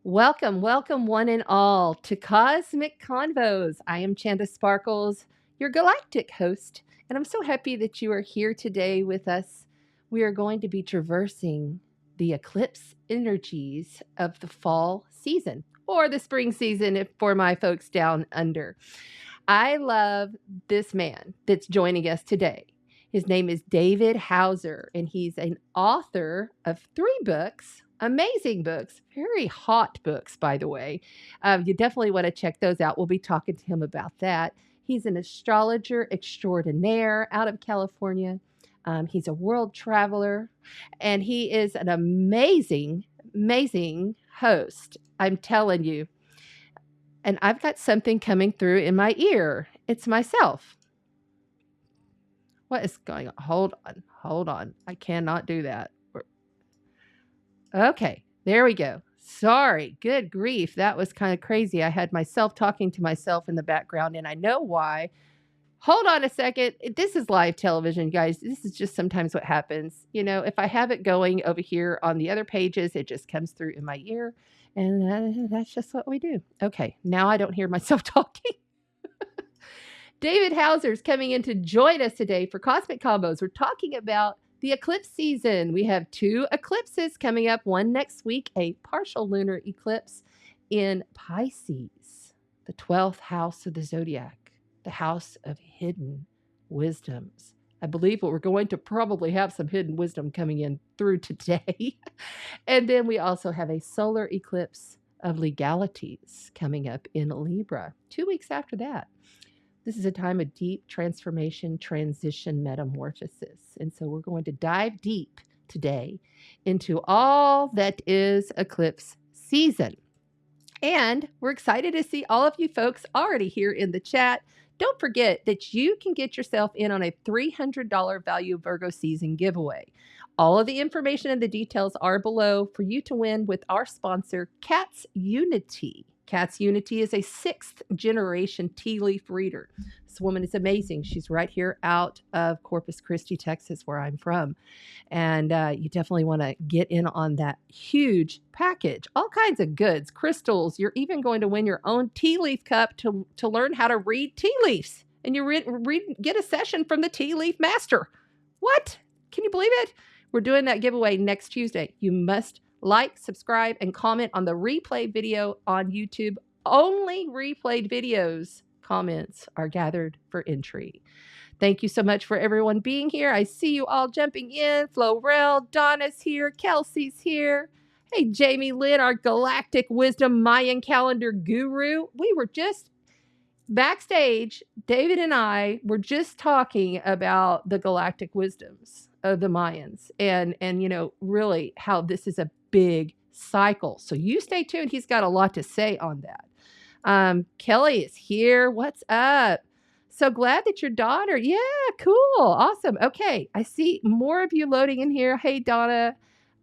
Welcome, welcome, one and all, to Cosmic Convos. I am Chanda Sparkles, your galactic host, and I'm so happy that you are here today with us. We are going to be traversing the eclipse energies of the fall season, or the spring season if for my folks down under. I love this man that's joining us today. His name is David Hauser, and he's an author of 3 books, amazing books, very hot books, by the way. You definitely want to check those out. We'll be talking to him about that. He's an astrologer extraordinaire out of California. He's a world traveler, and he is an amazing, amazing host. I'm telling you. And I've got something coming through in my ear. It's myself. What is going on? Hold on. Hold on. I cannot do that. Okay. There we go. Sorry. Good grief. That was kind of crazy. I had myself talking to myself in the background, and I know why. Hold on a second. This is live television, guys. This is just sometimes what happens. If I have it going over here on the other pages, it just comes through in my ear. And that's just what we do. Okay. Now I don't hear myself talking. David Hauser is coming in to join us today for Cosmic Combos. We're talking about the eclipse season. We have 2 eclipses coming up, one next week, a partial lunar eclipse in Pisces, the 12th house of the zodiac, the house of hidden wisdoms. I believe we're going to probably have some hidden wisdom coming in through today. And then we also have a solar eclipse of legalities coming up in Libra 2 weeks after that. This is a time of deep transformation, transition, metamorphosis. And so we're going to dive deep today into all that is eclipse season. And we're excited to see all of you folks already here in the chat. Don't forget that you can get yourself in on a $300 value Virgo season giveaway. All of the information and the details are below for you to win with our sponsor, Cats Unity. Cats Unity is a 6th generation tea leaf reader. This woman is amazing. She's right here out of Corpus Christi, Texas, where I'm from. And you definitely want to get in on that huge package. All kinds of goods, crystals. You're even going to win your own tea leaf cup to learn how to read tea leaves. And you get a session from the tea leaf master. What? Can you believe it? We're doing that giveaway next Tuesday. You must like, subscribe, and comment on the replay video on YouTube. Only replayed videos comments are gathered for entry. Thank you so much for everyone being here. I see you all jumping in. Florell, Donna's here. Kelsey's here. Hey, Jamie Lynn, our Galactic Wisdom Mayan calendar guru. We were just backstage. David and I were just talking about the galactic wisdoms of the Mayans and really how this is a big cycle. So you stay tuned. He's got a lot to say on that. Kelly is here. What's up? So glad that your daughter. Yeah, cool. Awesome. Okay. I see more of you loading in here. Hey, Donna.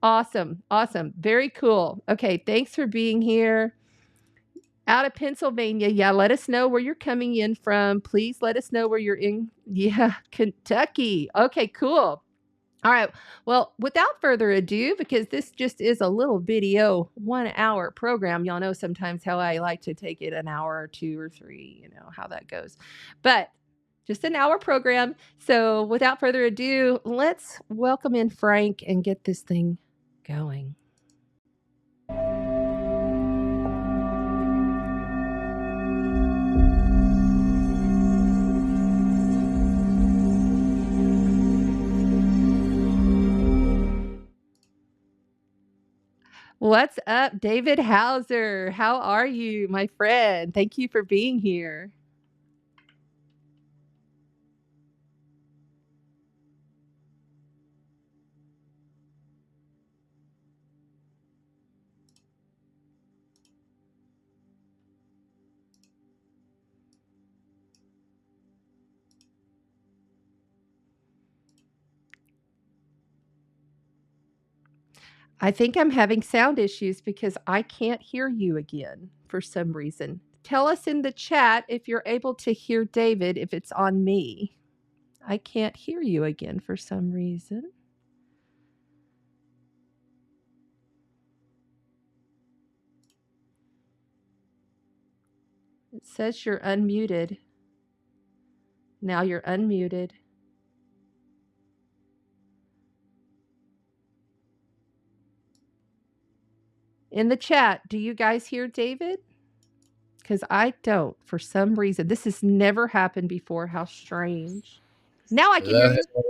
Awesome. Awesome. Very cool. Okay. Thanks for being here. Out of Pennsylvania. Yeah, let us know where you're coming in from. Please let us know where you're in. Yeah, Kentucky. Okay, cool. All right. Well, without further ado, because this just is a little video 1-hour program, y'all know sometimes how I like to take it an hour or 2 or 3, how that goes. But just an hour program. So without further ado, let's welcome in Frank and get this thing going. What's up, David Hauser? How are you, my friend? Thank you for being here. I think I'm having sound issues because I can't hear you again for some reason. Tell us in the chat if you're able to hear David, if it's on me. I can't hear you again for some reason. It says you're unmuted. Now you're unmuted. In the chat, do you guys hear David? Because I don't for some reason. This has never happened before. How strange. Now I can hear Hello. you. Yeah,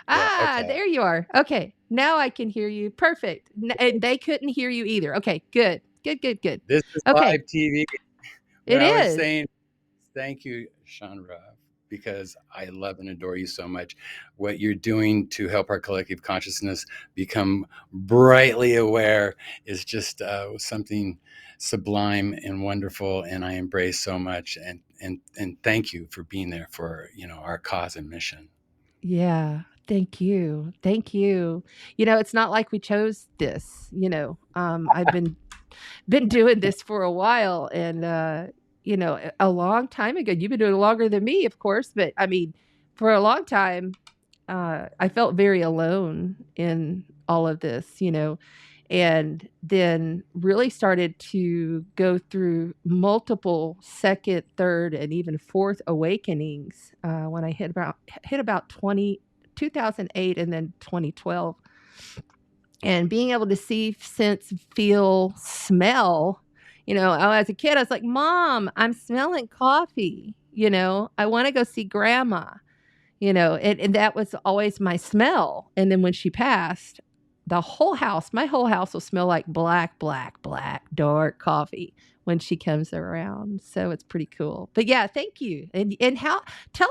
Ah, okay. there you are. Okay, now I can hear you. Perfect. And they couldn't hear you either. Okay, good. Good. This is Okay, live TV. What it I was is. saying, thank you, Chandra, because I love and adore you so much. What you're doing to help our collective consciousness become brightly aware is just something sublime and wonderful, and I embrace so much. And thank you for being there for our cause and mission. Yeah. Thank you. Thank you. It's not like we chose this. I've been doing this for a while, and a long time ago. You've been doing it longer than me, of course, but I mean, for a long time, I felt very alone in all of this, and then really started to go through multiple second, third, and even fourth awakenings when I hit about 2008 and then 2012. And being able to see, sense, feel, smell. As a kid, I was like, Mom, I'm smelling coffee. I want to go see grandma. And that was always my smell. And then when she passed, my whole house will smell like black, dark coffee when she comes around. So it's pretty cool. But yeah, thank you. And tell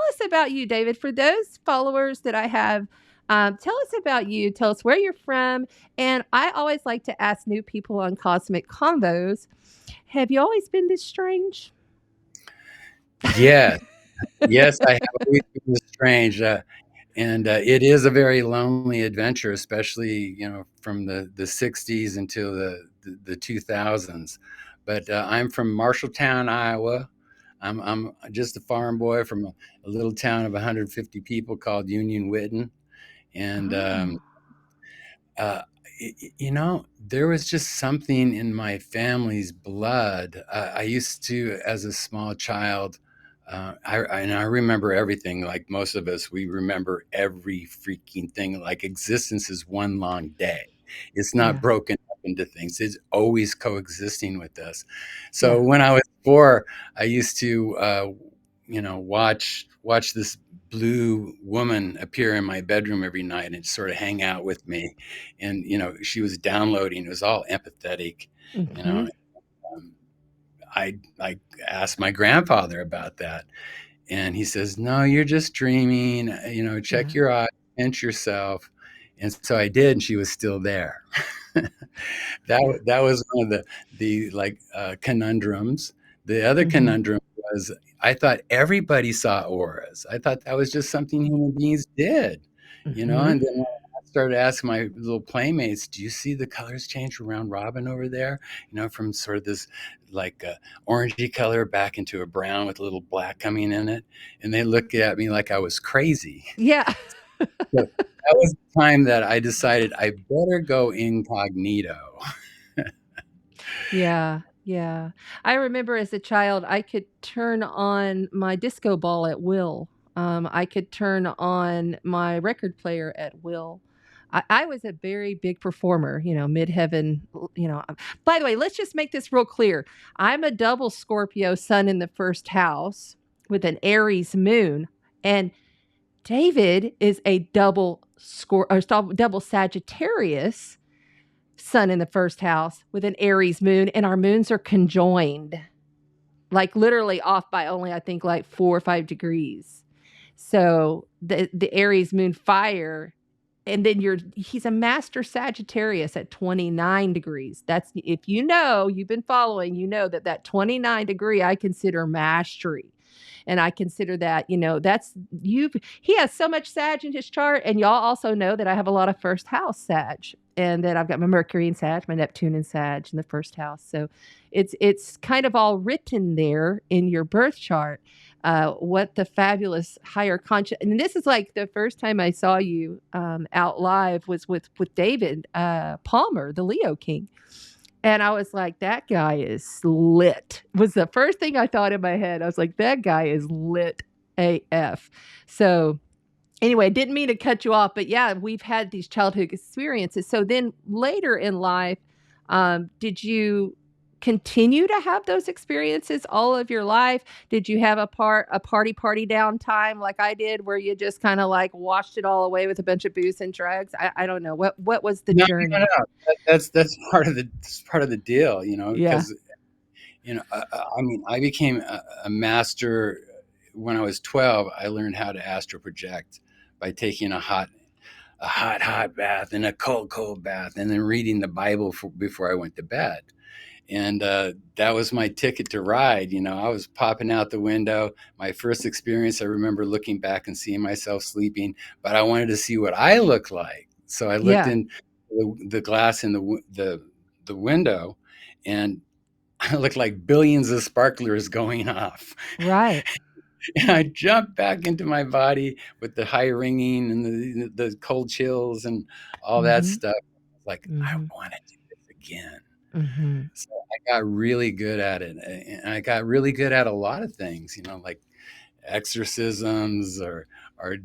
us about you, David. For those followers that I have, tell us about you. Tell us where you're from. And I always like to ask new people on Cosmic Convos, have you always been this strange? Yes, yes, I have always been strange. And it is a very lonely adventure, especially from the 60s until the 2000s. But I'm from Marshalltown, Iowa. I'm just a farm boy from a little town of 150 people called Union Witten, and Oh, uh, there was just something in my family's blood. I used to, as a small child, I remember everything. Like most of us, we remember every freaking thing. Like existence is one long day. It's not yeah, broken up into things. It's always coexisting with us. So yeah. when I was 4, I used to, watch this blue woman appear in my bedroom every night and sort of hang out with me. And she was downloading. It was all empathetic. You Mm-hmm. know, um, I asked my grandfather about that, and he says, "No, you're just dreaming. Check Yeah. your eyes, pinch yourself." And so I did, and she was still there. Yeah. That was one of the like conundrums. The other Mhm. conundrum was I thought everybody saw auras. I thought that was just something human beings did, Mhm. and then when I started asking my little playmates, "Do you see the colors change around Robin over there? From sort of this like orangey color back into a brown with a little black coming in it." And they looked at me like I was crazy. Yeah. So that was the time that I decided I better go incognito. Yeah. Yeah. I remember as a child, I could turn on my disco ball at will. I could turn on my record player at will. I was a very big performer, midheaven, By the way, let's just make this real clear. I'm a double Scorpio sun in the first house with an Aries moon. And David is a double Sagittarius sun in the first house with an Aries moon, and our moons are conjoined, like literally off by only I think like 4 or 5 degrees. So the Aries moon fire, and then he's a master Sagittarius at 29 degrees. That's if you've been following, that 29 degree I consider mastery. And I consider that, that's he has so much Sag in his chart. And y'all also know that I have a lot of first house Sag, and that I've got my Mercury in Sag, my Neptune in Sag in the first house. So it's kind of all written there in your birth chart. What the fabulous higher conscious, and this is like the first time I saw you out live was with David Palmer, the Leo King, And I was like, "That guy is lit," was the first thing I thought in my head. I was like, "That guy is lit AF." So, anyway, didn't mean to cut you off, but yeah, we've had these childhood experiences. So then later in life, did you continue to have those experiences all of your life? Did you have a party downtime like I did, where you just kind of like washed it all away with a bunch of booze and drugs? I don't know what was the No, no, no. journey. That's part of the deal, Yeah, because I mean, I became a master when I was 12. I learned how to astral project by taking a hot bath and a cold bath, and then reading the Bible before I went to bed. And that was my ticket to ride. I was popping out the window. My first experience, I remember looking back and seeing myself sleeping, but I wanted to see what I looked like. So I looked yeah, in the glass in the window, and I looked like billions of sparklers going off. right. And I jumped back into my body with the high ringing and the cold chills and all that Mm-hmm. stuff. Like, I Mm-hmm. want to do this again. Mm-hmm. So I got really good at it. And I got really good at a lot of things, like exorcisms or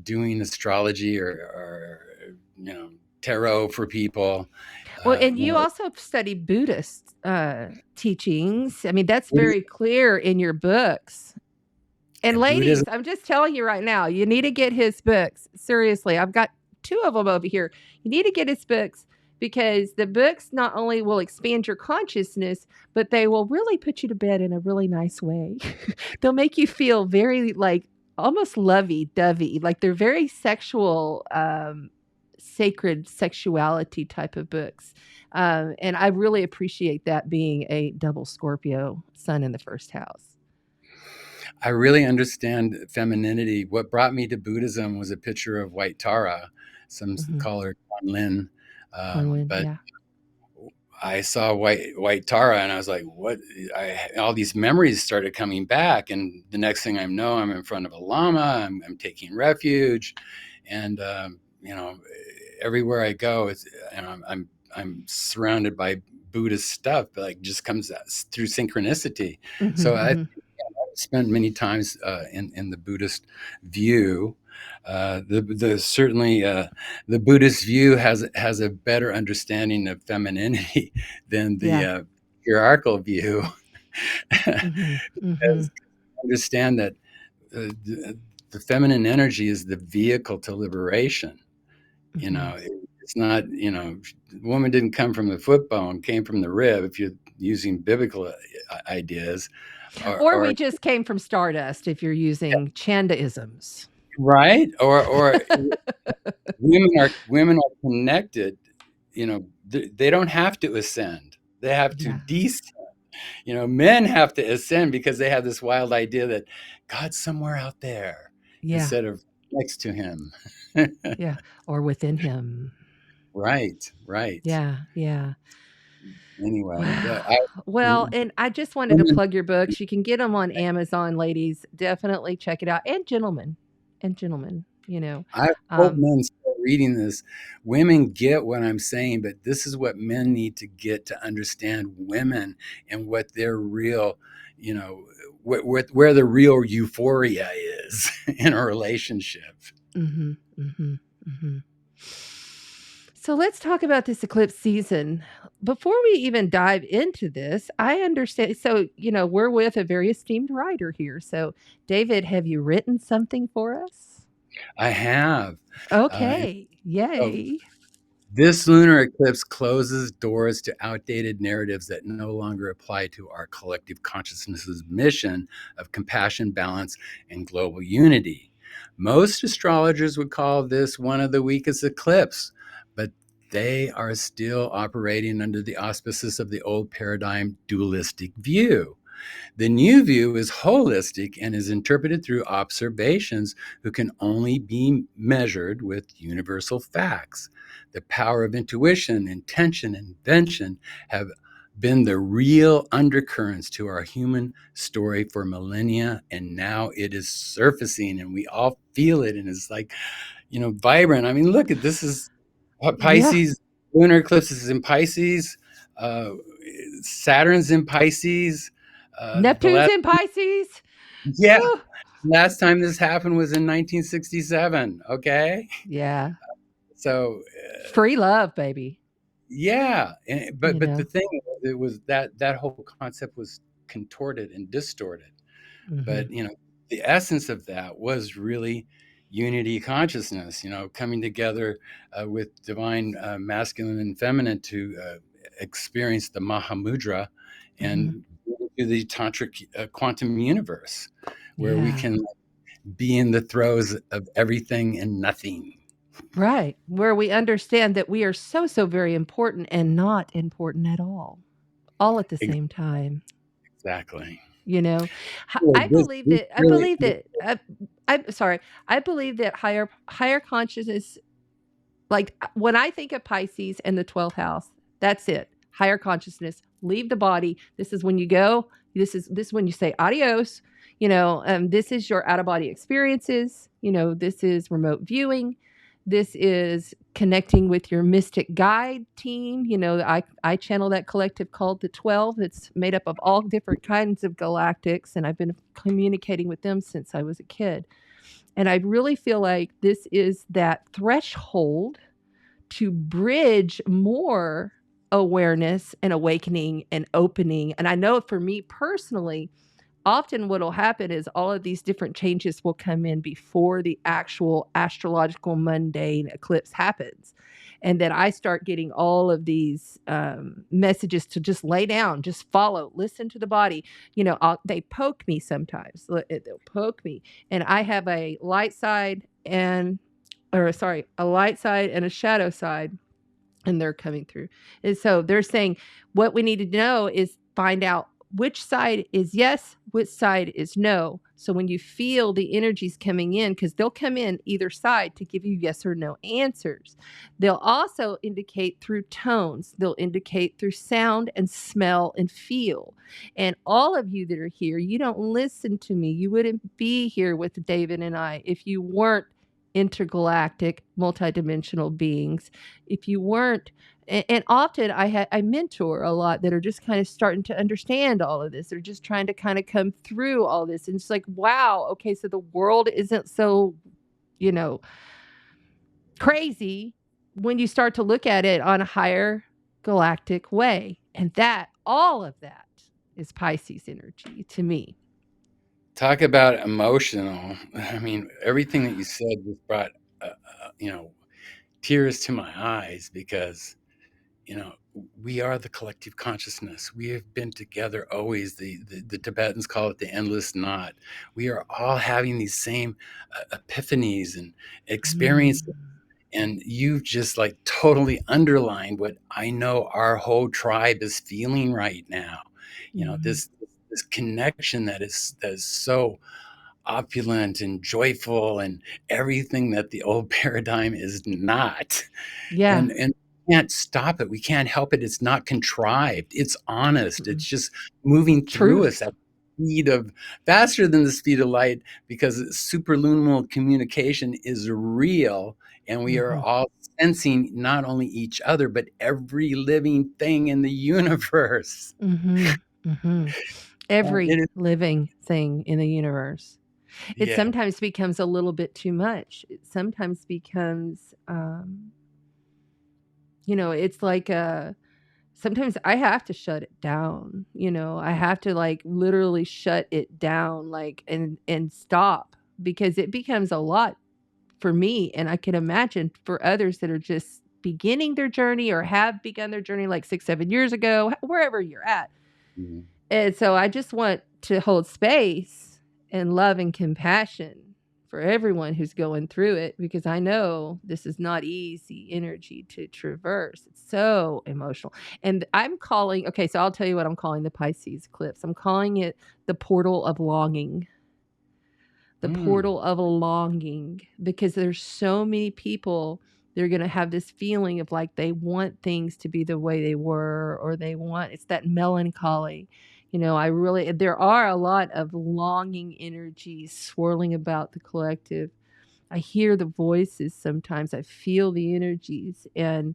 doing astrology or tarot for people. Well, Uh, and you you know, also study Buddhist teachings. I mean, that's Buddhism, very clear in your books. And ladies, Buddhism I'm just telling you right now, you need to get his books. Seriously, I've got two of them over here. You need to get his books because the books not only will expand your consciousness, but they will really put you to bed in a really nice way. They'll make you feel very like almost lovey dovey, like they're very sexual, sacred sexuality type of books. And I really appreciate that being a double Scorpio sun in the first house. I really understand femininity. What brought me to Buddhism was a picture of White Tara. Some Hmm. call her Lin, Kunlun, but yeah. I saw White Tara, and I was like, "What?" All these memories started coming back, and the next thing I know, I'm in front of a llama. I'm taking refuge, and everywhere I go, I'm surrounded by Buddhist stuff, like just comes through synchronicity. Mhm, So I mhm. spent many times in the Buddhist view. Certainly the Buddhist view has a better understanding of femininity than the Yeah. hierarchical view. Mhm, Because mhm, understand that the feminine energy is the vehicle to liberation. mhm. It's not, the woman didn't come from the foot bone, came from the rib. If you're using biblical ideas, Or we or just came from stardust if you're using Chandaisms. right, or women are connected. They don't have to ascend; they have to Yeah. descend. Men have to ascend because they have this wild idea that God's somewhere out there Yeah. instead of next to him. Yeah. Or within him. Right, right. Yeah. Yeah. Anyway, Wow. Well, and I just wanted to women, plug your books. You can get them on Amazon, ladies. Definitely check it out. And gentlemen. And gentlemen, I hope Um, men start reading this. Women get what I'm saying, but this is what men need to get to understand women and what their real, you know, where the real euphoria is in a relationship. mhm, mhm, mhm. So let's talk about this eclipse season. Before we even dive into this, I understand. So, we're with a very esteemed writer here. So, David, have you written something for us? I have. And Okay. so Yay. this lunar eclipse closes doors to outdated narratives that no longer apply to our collective consciousness's mission of compassion, balance, and global unity. Most astrologers would call this one of the weakest eclipses, but they are still operating under the auspices of the old paradigm dualistic view. The new view is holistic and is interpreted through observations who can only be measured with universal facts. The power of intuition, intention, and invention have been the real undercurrents to our human story for millennia, and now it is surfacing and we all feel it, and it's like, vibrant. I mean, look at this is Yeah. Pisces. Lunar eclipse is in Pisces. uh, Saturn's in Pisces. The Neptune's last, in Pisces. yeah, Whew. last time this happened was in 1967. Okay, Yeah. so Free love, baby. yeah, You but the know. thing was, it was that whole concept was contorted and distorted. Hmm. But the essence of that was really unity consciousness. Coming together with divine masculine and feminine to experience the Mahamudra Hmm. and to the tantric quantum universe, where we Yeah. can be in the throes of everything and nothing. Right. Where we understand that we are so, so very important and not important at all at the same time. Exactly. You know, Well, I this, believe this that. I really, believe that. I'm sorry. I believe that higher consciousness. Like when I think of Pisces and the 12th house, that's it. Higher consciousness. Leave the body. This is when you go. This is when you say adios. This is your out of body experiences. This is remote viewing. This is connecting with your mystic guide team. I channel that collective called the 12. It's made up of all different kinds of galactics, and I've been communicating with them since I was a kid. And I really feel like this is that threshold to bridge more awareness and awakening and opening. And I know for me personally, often what will happen is all of these different changes will come in before the actual astrological mundane eclipse happens. And then I start getting all of these messages to just lay down, just follow, listen to the body. They poke me sometimes. They'll poke me. And I have a light side a light side and a shadow side, and they're coming through. And so they're saying what we need to know is find out which side is yes, which side is no. So when you feel the energies coming in, because they'll come in either side to give you yes or no answers, they'll also indicate through tones, they'll indicate through sound and smell and feel. And all of you that are here, you don't listen to me. You wouldn't be here with David and I if you weren't intergalactic, multidimensional beings. If you weren't, and often I mentor a lot that are just kind of starting to understand all of this. They're just trying to kind of come through all this, and it's like, wow, okay, so the world isn't so, you know, crazy when you start to look at it on a higher galactic way, and that all of that is Pisces energy to me. talk about emotional. I mean, everything that you said just brought, you know, tears to my eyes because you know we are the collective consciousness. We have been together always. The Tibetans call it the endless knot. We are all having these same epiphanies and Mm. experiences, and you've just like totally underlined what I know our whole tribe is feeling right now. Mhm. This connection that is so opulent and joyful and everything that the old paradigm is not. Yeah. And we can't stop it. We can't help it. It's not contrived. It's honest. Mm-mm. It's just moving through us Truth. at the speed of faster than the speed of light because superluminal communication is real and we are Hmm. all sensing not only each other but every living thing in the universe. Hmm. Hmm. And Every it is, living thing in the universe. It yeah. sometimes becomes a little bit too much. It sometimes becomes, it's like sometimes I have to shut it down. I have to like literally shut it down, like and stop because it becomes a lot for me, and I can imagine for others that are just beginning their journey or have begun their journey like 6, 7 years ago, wherever you're at. Mhm. And so I just want to hold space and love and compassion for everyone who's going through it because I know this is not easy energy to traverse. It's so emotional. And I'm calling, okay, so I'll tell you what I'm calling the Pisces eclipse. I'm calling it the portal of longing. The Mm. portal of longing because there's so many people, they're going to have this feeling of like they want things to be the way they were, or they want, it's that melancholy. There are a lot of longing energies swirling about the collective. I hear the voices sometimes, I feel the energies, and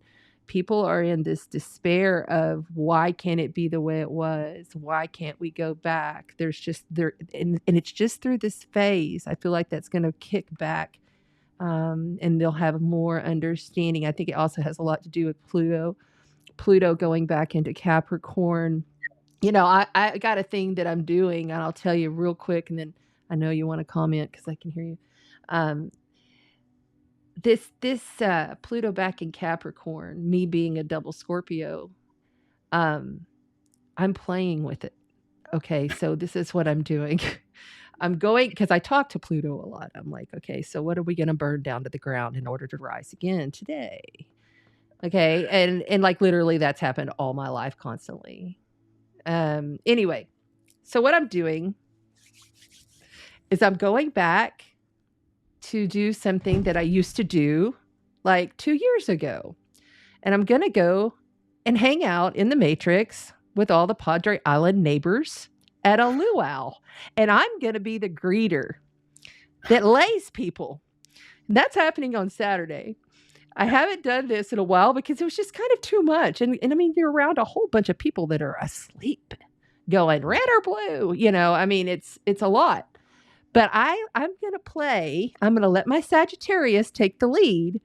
people are in this despair of why can't it be the way it was? Why can't we go back? There's just there, and it's just through this phase. I feel like that's going to kick back, and they'll have more understanding. I think it also has a lot to do with Pluto going back into Capricorn. I got a thing that I'm doing, and I'll tell you real quick, and then I know you want to comment because I can hear you. This Pluto back in Capricorn, me being a double Scorpio, I'm playing with it. Okay, so this is what I'm doing. I'm going because I talk to Pluto a lot. I'm like, okay, so what are we going to burn down to the ground in order to rise again today? Okay, and like literally, that's happened all my life constantly. Anyway, so what I'm doing is I'm going back to do something that I used to do like 2 years ago. And I'm going to go and hang out in the Matrix with all the Padre Island neighbors at a luau. And I'm going to be the greeter that lays people. And that's happening on Saturday. I haven't done this in a while because it was just kind of too much. And I mean, you're around a whole bunch of people that are asleep going red or blue. I mean, it's a lot. But I'm going to play. I'm going to let my Sagittarius take the lead,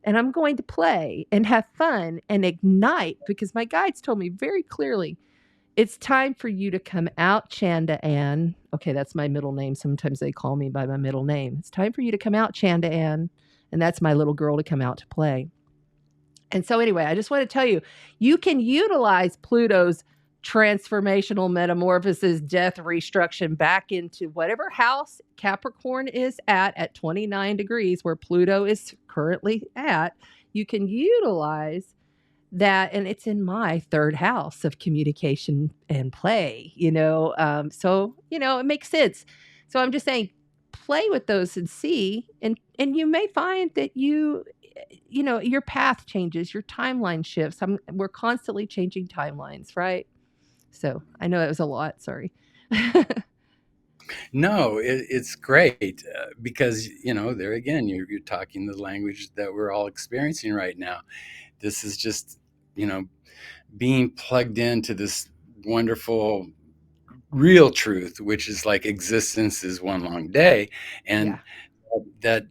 and I'm going to play and have fun and ignite, because my guides told me very clearly, it's time for you to come out, Chanda Ann. Okay, that's my middle name. Sometimes they call me by my middle name. It's time for you to come out, Chanda Ann. And that's my little girl to come out to play. And so anyway, I just want to tell you, you can utilize Pluto's transformational metamorphosis, death, restructuring back into whatever house Capricorn is at 29 degrees, where Pluto is currently at. You can utilize that, and it's in my third house of communication and play, so it makes sense. So I'm just saying, play with those and see, and you may find that your path changes, your timeline shifts. We're constantly changing timelines, right? So I know that was a lot. Sorry. No, it's great because, there again, you're talking the language that we're all experiencing right now. This is just, being plugged into this wonderful real truth, which is like existence is one long day. And Yeah. that,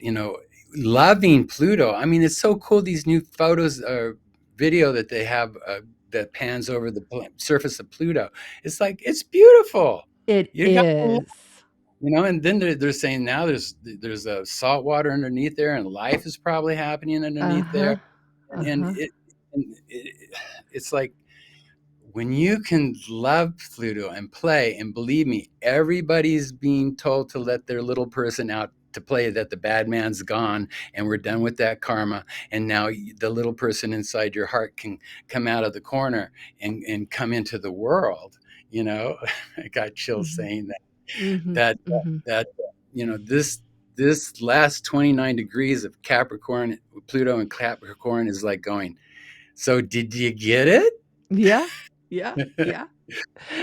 loving Pluto. I mean, it's so cool. These new photos or video that they have that pans over the surface of Pluto. It's like, it's beautiful. It You got, is. and then they're saying now there's a salt water underneath there, and life is probably happening underneath there. Uh-huh. And Uh-huh. it's like, when you can love Pluto and play, and believe me, everybody's being told to let their little person out to play, that the bad man's gone and we're done with that karma. And now the little person inside your heart can come out of the corner and come into the world. I got chills Mm-hmm. saying Mm-hmm. that, Mm-hmm. that, this last 29 degrees of Capricorn, Pluto and Capricorn is like going, so did you get it? Yeah. Yeah. Yeah.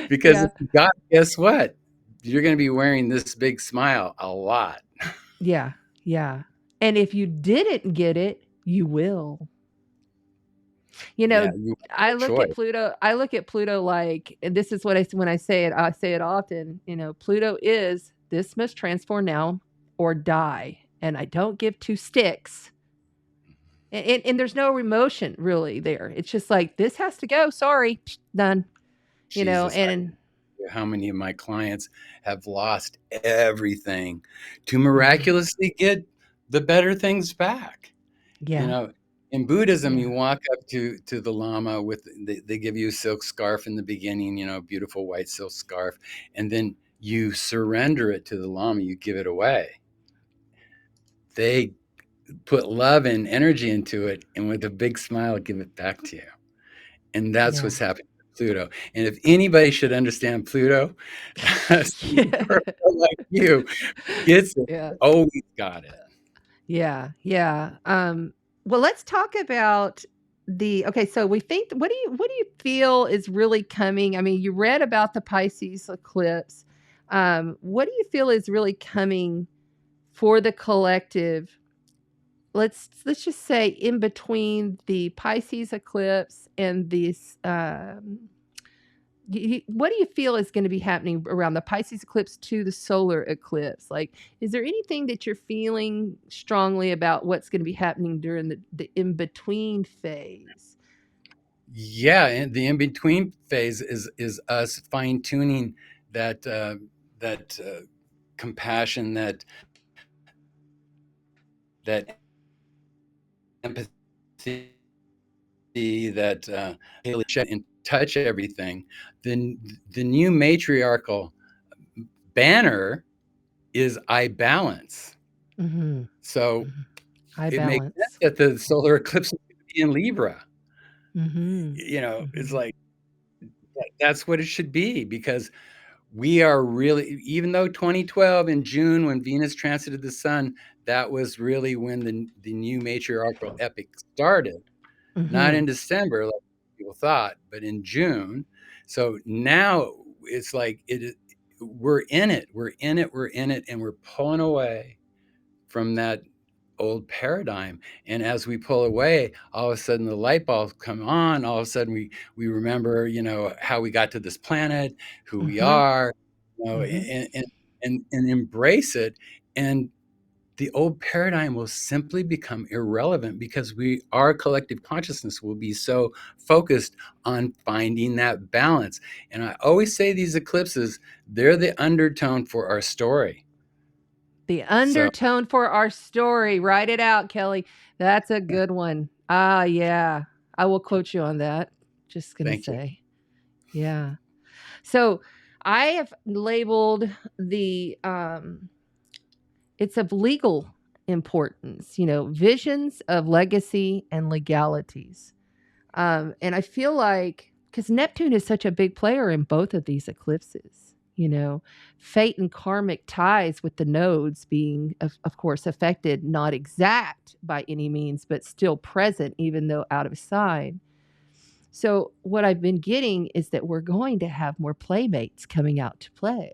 Because Yeah. if you got, guess what? You're going to be wearing this big smile a lot. Yeah. Yeah. And if you didn't get it, you will. Yeah, you have I no look at choice. Pluto. I look at Pluto like, and this is what when I say it. I say it often. Pluto is, this must transform now or die, and I don't give two sticks. And there's no emotion really there. It's just like, this has to go. Sorry, done. Jesus, And how many of my clients have lost everything to mhm. miraculously get the better things back. You Yeah, know, in Buddhism, yeah, you walk up to the Lama with, they give you a silk scarf in the beginning, beautiful white silk scarf, and then you surrender it to the Lama, you give it away. They put love and energy into it, and with a big smile, give it back to you. And that's yeah, what's happening with Pluto. And if anybody should understand Pluto, yeah, Scorpio like you gets it, yeah. always got it. Yeah, yeah. Well, let's talk about okay, so we think, what do you feel is really coming? I mean, you read about the Pisces eclipse. What do you feel is really coming for the collective let's just say in between the Pisces eclipse and this what do you feel is going to be happening around the Pisces eclipse to the solar eclipse? Like, is there anything that you're feeling strongly about what's going to be happening during the in between phase? Yeah, and the in between phase is us fine tuning that that compassion, that empathy, that and touch everything. The new matriarchal banner is I balance. Mm-hmm. So Mm-hmm. I it makes sense balance. that the solar eclipse is gonna be in Libra. Mm-hmm. It's Mm-hmm. like that's what it should be, because we are really, even though 2012 in June when Venus transited the sun, that was really when the new matriarchal epic started. Not Mm-hmm. in December like people thought, but in June. So now it's like we're in it. We're in it. We're in it, and we're pulling away from that old paradigm. And as we pull away, all of a sudden the light bulbs come on. All of a sudden we remember, how we got to this planet, who we Mm-hmm. are, Mm-hmm. and embrace it. And the old paradigm will simply become irrelevant, because our collective consciousness will be so focused on finding that balance. And I always say these eclipses, they're the undertone for our story. The So undertone for our story. Write it out, Kelly. That's a good one. Ah, yeah. I will quote you on that. Just gonna thank you. say. Yeah. So I have labeled the it's of legal importance, visions of legacy and legalities. And I feel like because Neptune is such a big player in both of these eclipses, fate and karmic ties with the nodes being, of course, affected, not exact by any means, but still present, even though out of sign. So, what I've been getting is that we're going to have more playmates coming out to play.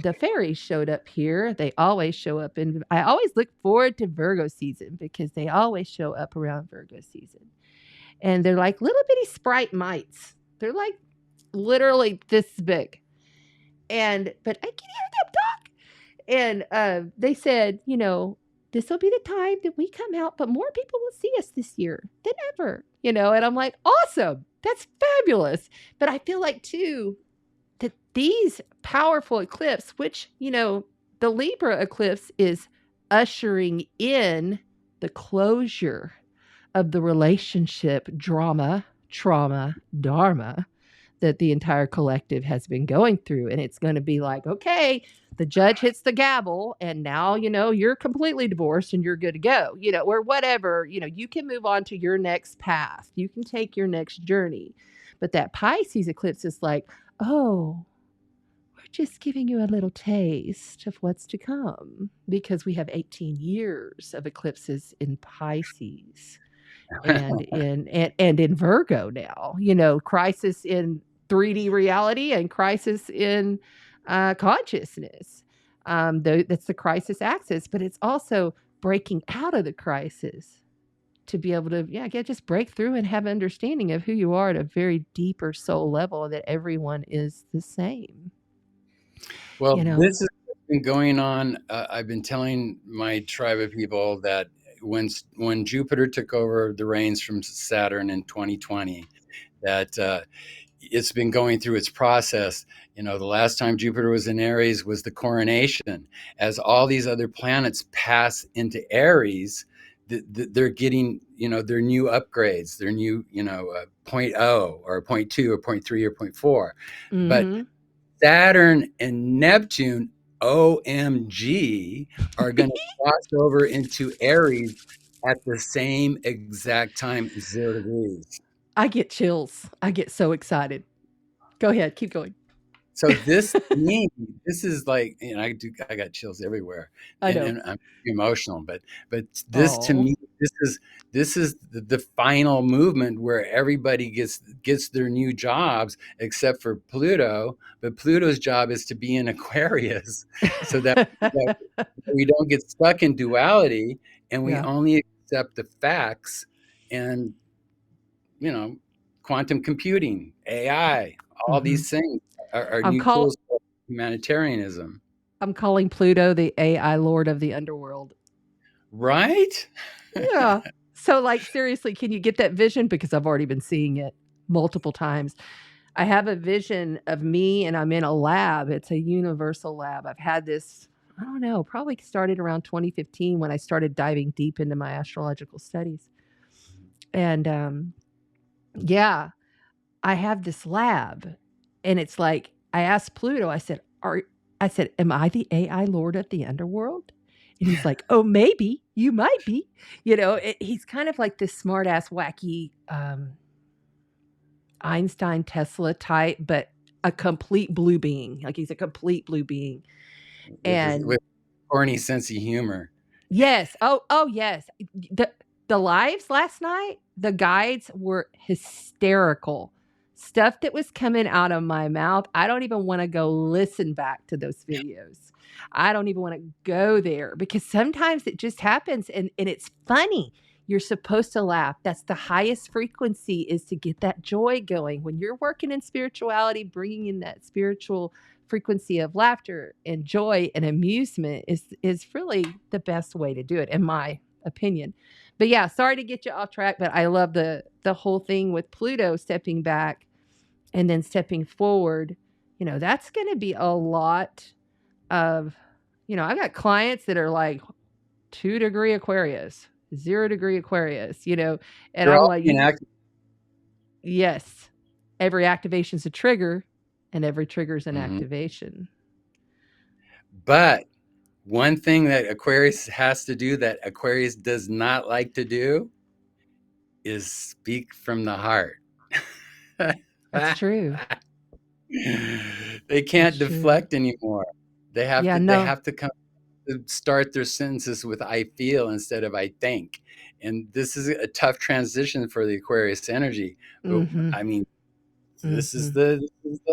The fairies showed up here. They always show up. And I always look forward to Virgo season because they always show up around Virgo season. And they're like little bitty sprite mites. They're like literally this big. But I can hear them talk. And they said, this will be the time that we come out, but more people will see us this year than ever, And I'm like, awesome. That's fabulous. But I feel like, too, that these powerful eclipse, which, the Libra eclipse is ushering in the closure of the relationship drama, trauma, dharma that the entire collective has been going through. And it's going to be like, okay, the judge hits the gavel, and now, you're completely divorced and you're good to go, or whatever, you can move on to your next path. You can take your next journey. But that Pisces eclipse is like, oh, we're just giving you a little taste of what's to come because we have 18 years of eclipses in Pisces and in Virgo now, crisis in 3D reality and crisis in consciousness. That's the crisis axis, but it's also breaking out of the crisis to be able to, yeah, just break through and have understanding of who you are at a very deeper soul level, that everyone is the same, Well, you know. this has been going on. I've been telling my tribe of people that when Jupiter took over the reins from Saturn in 2020, that it's been going through its process. The last time Jupiter was in Aries was the coronation. As all these other planets pass into Aries, they're getting, their new upgrades, their new, point oh or point two or point three or point four. But Mm-hmm. Saturn and Neptune, OMG, are going to cross over into Aries at the same exact time, 0 degrees. I get chills. I get so excited. Go ahead, keep going. So this to me, this is like, I got chills everywhere, I know. and I'm emotional, but this to Oh. me, this is the final movement where everybody gets their new jobs except for Pluto. But Pluto's job is to be in Aquarius, so that we don't get stuck in duality, and we Yeah. only accept the facts. And quantum computing, AI, all Hmm. these things are I'm new call tools for humanitarianism. I'm calling Pluto the AI lord of the underworld. Right? Yeah. So, like, seriously, can you get that vision? Because I've already been seeing it multiple times. I have a vision of me and I'm in a lab. It's a universal lab. I've had this, I don't know, probably started around 2015 when I started diving deep into my astrological studies. And yeah, I have this lab. And it's like, I asked Pluto, I said, am I the AI lord of the underworld? And he's like, oh, maybe you might be. He's kind of like this smart ass, wacky Einstein, Tesla type, but a complete blue being. Like he's a complete blue being. And With corny sense of humor. yes, oh yes. The lives last night, the guides were hysterical. Stuff that was coming out of my mouth. I don't even want to go listen back to those videos. I don't even want to go there because sometimes it just happens and it's funny. You're supposed to laugh. That's the highest frequency, is to get that joy going. When you're working in spirituality, bringing in that spiritual frequency of laughter and joy and amusement is really the best way to do it, in my opinion. But yeah, sorry to get you off track, but I love the whole thing with Pluto stepping back and then stepping forward. That's going to be a lot of, I've got clients that are like 2-degree Aquarius, 0-degree Aquarius, and They're I'm all like, being active. yes, every activation is a trigger and every trigger is an Mhm. activation. But one thing that Aquarius has to do that Aquarius does not like to do is speak from the heart. That's true. They That's can't true. deflect anymore. They have Yeah, to they no. have to come to start their sentences with "I feel" instead of "I think." And this is a tough transition for the Aquarius energy. But Mhm. I mean, Mhm. this is the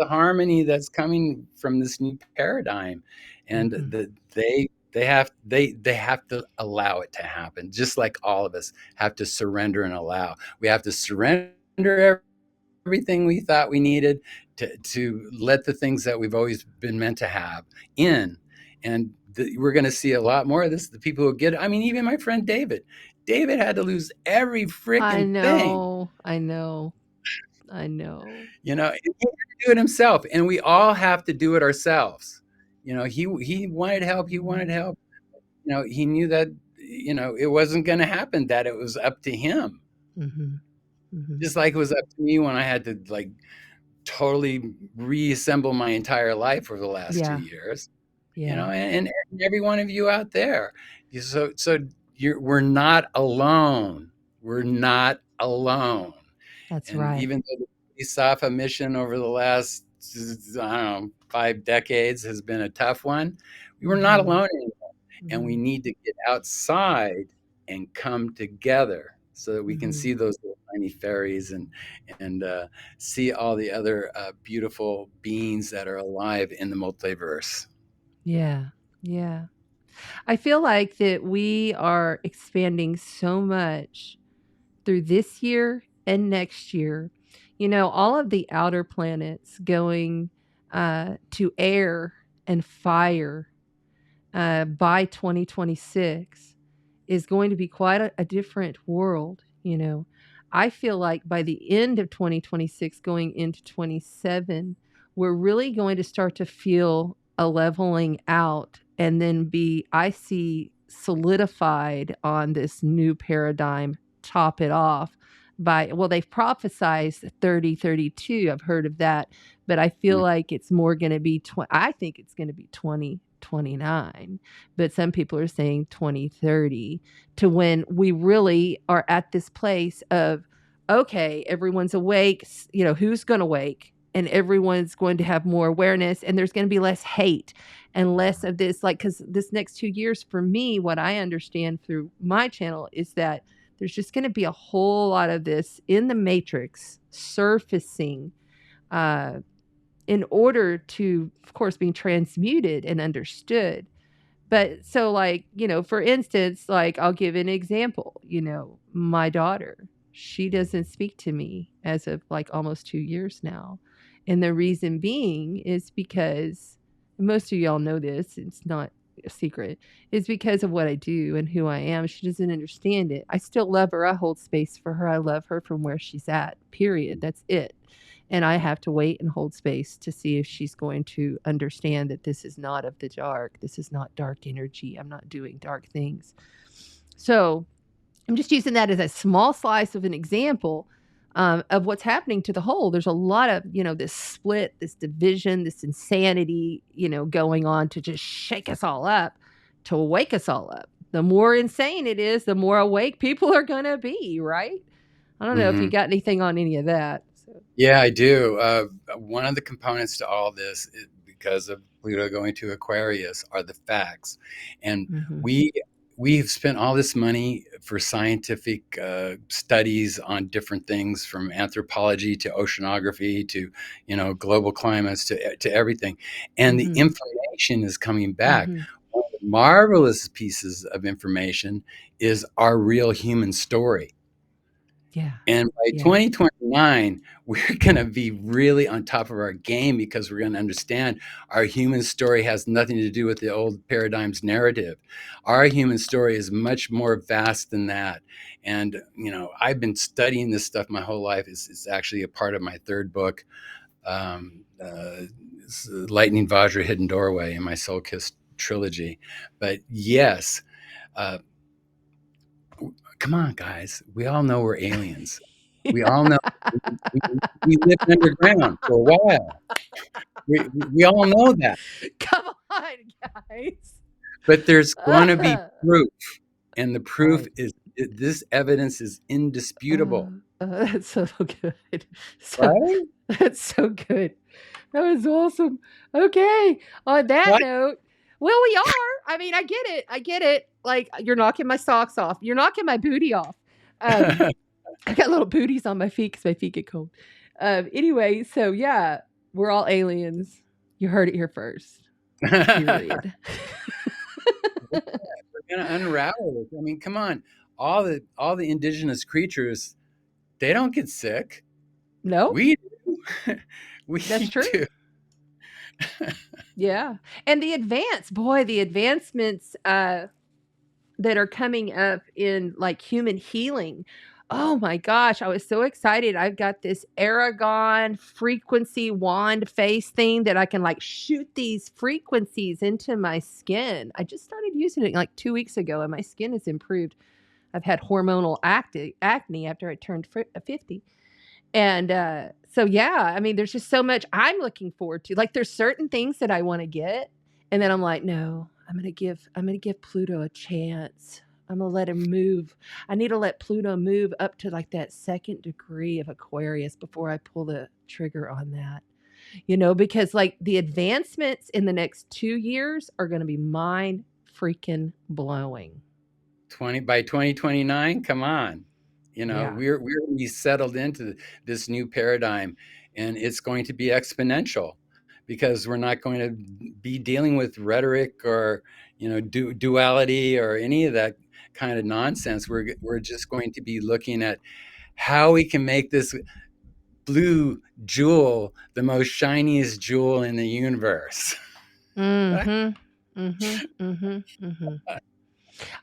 harmony that's coming from this new paradigm, and Mhm. they have to allow it to happen, just like all of us have to surrender and allow. We have to surrender everything we thought we needed to let the things that we've always been meant to have in. And we're going to see a lot more of this. The people who get it. I mean, even my friend David had to lose every I freaking thing. know. I know. I know. He had to do it himself, and we all have to do it ourselves. He wanted help. He Mhm. wanted help. He knew that it wasn't going to happen. That it was up to him. Mhm. Mhm. Just like it was up to me when I had to totally reassemble my entire life over the last two Yeah. years. Yeah. And every one of you out there. So we're not alone. We're not alone. That's And right. even though the Safa mission over the last, I don't know, 5 decades has been a tough one, we were not Mhm. alone anymore. And we Mhm. need to get outside and come together so that we can Mhm. see those little tiny fairies and see all the other beautiful beings that are alive in the multiverse. Yeah. Yeah. I feel like that we are expanding so much through this year and next year. All of the outer planets going to air and fire by 2026 is going to be quite a different world. I feel like by the end of 2026, going into 27, we're really going to start to feel a leveling out and then I see, solidified on this new paradigm, top it off well, they've prophesized 3032. I've heard of that, but I feel like it's more going to be, I think it's going to be 2029, but some people are saying 2030, to when we really are at this place of, okay, everyone's awake, who's going to wake? And everyone's going to have more awareness, and there's going to be less hate and less of this. Like, because this next 2 years, for me, what I understand through my channel is that there's just going to be a whole lot of this in the matrix surfacing uh, in order to, of course, being transmuted and understood. But so, like, for instance, like, I'll give an example. My daughter, she doesn't speak to me as of like almost 2 years now. And the reason being is because most of y'all know this, it's not a secret, is because of what I do and who I am. She doesn't understand it. I still love her. I hold space for her. I love her from where she's at, period. That's it. And I have to wait and hold space to see if she's going to understand that this is not of the dark. This is not dark energy. I'm not doing dark things. So I'm just using that as a small slice of an example of what's happening to the whole. There's a lot of, this split, this division, this insanity, going on to just shake us all up, to wake us all up. The more insane it is, the more awake people are going to be, right? I don't know if you got anything on any of that. So. Yeah, I do. One of the components to all this, because of Pluto going to Aquarius, are the facts. And we've spent all this money for scientific studies on different things, from anthropology to oceanography to, global climates to everything. And the information is coming back. One of the marvelous pieces of information is our real human story. Yeah. And by 2029, we're going to be really on top of our game, because we're going to understand our human story has nothing to do with the old paradigm's narrative. Our human story is much more vast than that. And, I've been studying this stuff my whole life. It's actually a part of my third book, Lightning, Vajra, Hidden Doorway, in my Soulkiss trilogy. But yes, come on, guys. We all know we're aliens. We all know we lived underground for a while. We all know that. Come on, guys. But there's going to be proof. And the proof is, this evidence is indisputable. That's so good. Right? That's so good. That was awesome. Okay. On that note, well, we are. I mean, I get it. Like, you're knocking my socks off. You're knocking my booty off. I got little booties on my feet because my feet get cold. Anyway, so yeah, we're all aliens. You heard it here first. Period. We're going to unravel it. I mean, come on. All the indigenous creatures, they don't get sick. No. We do. That's true. Do. Yeah. And the advancements that are coming up in like human healing. Oh my gosh, I was so excited. I've got this Aragon frequency wand face thing that I can like shoot these frequencies into my skin. I just started using it like 2 weeks ago and my skin has improved. I've had hormonal acne after I turned 50. And so, yeah, I mean, there's just so much I'm looking forward to. Like, there's certain things that I want to get. And then I'm like, no, I'm going to give Pluto a chance. I'm going to let him move. I need to let Pluto move up to like that 2nd degree of Aquarius before I pull the trigger on that. Because like the advancements in the next 2 years are going to be mind freaking blowing. By 2029, come on. We're going to be settled into this new paradigm, and it's going to be exponential, because we're not going to be dealing with rhetoric or, duality or any of that kind of nonsense. We're just going to be looking at how we can make this blue jewel the most shiniest jewel in the universe.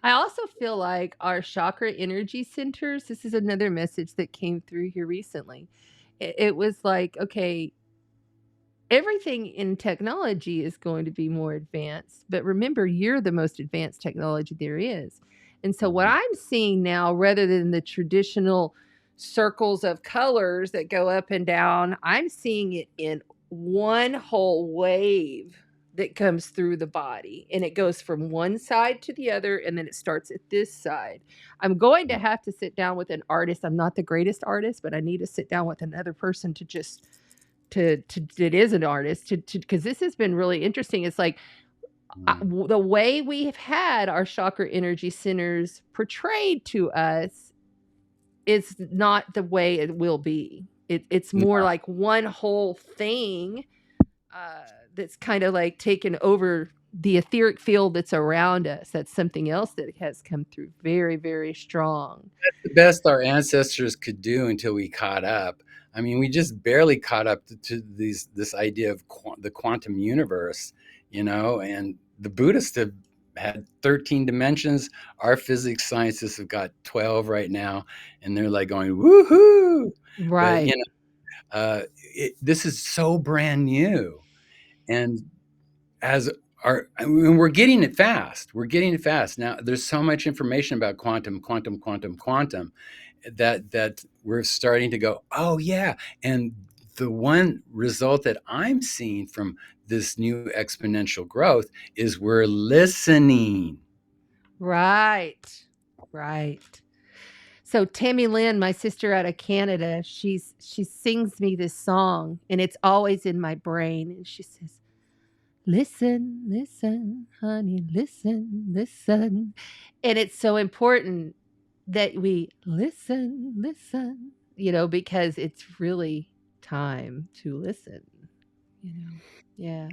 I also feel like our chakra energy centers, this is another message that came through here recently. It was like, okay, everything in technology is going to be more advanced, but remember, you're the most advanced technology there is. And so what I'm seeing now, rather than the traditional circles of colors that go up and down, I'm seeing it in one whole wave that comes through the body, and it goes from one side to the other, and then it starts at this side. I'm going to have to sit down with an artist. I'm not the greatest artist, but I need to sit down with another person to just that is an artist, because this has been really interesting. It's like the way we've had our chakra energy centers portrayed to us is not the way it will be. It's more like one whole thing. that's kind of like taken over the etheric field that's around us. That's something else that has come through very, very strong. The best our ancestors could do until we caught up. I mean, we just barely caught up to this idea of the quantum universe, and the Buddhists have had 13 dimensions. Our physics scientists have got 12 right now, and they're like going, woohoo! But, Right. this is so brand new. And as we're getting it fast. We're getting it fast. Now, there's so much information about quantum that we're starting to go, oh yeah. And the one result that I'm seeing from this new exponential growth is we're listening. Right. Right. So Tammy Lynn, my sister out of Canada, she sings me this song and it's always in my brain. And she says, listen, listen, honey, listen, listen. And it's so important that we listen, listen, because it's really time to listen, you know. Yeah.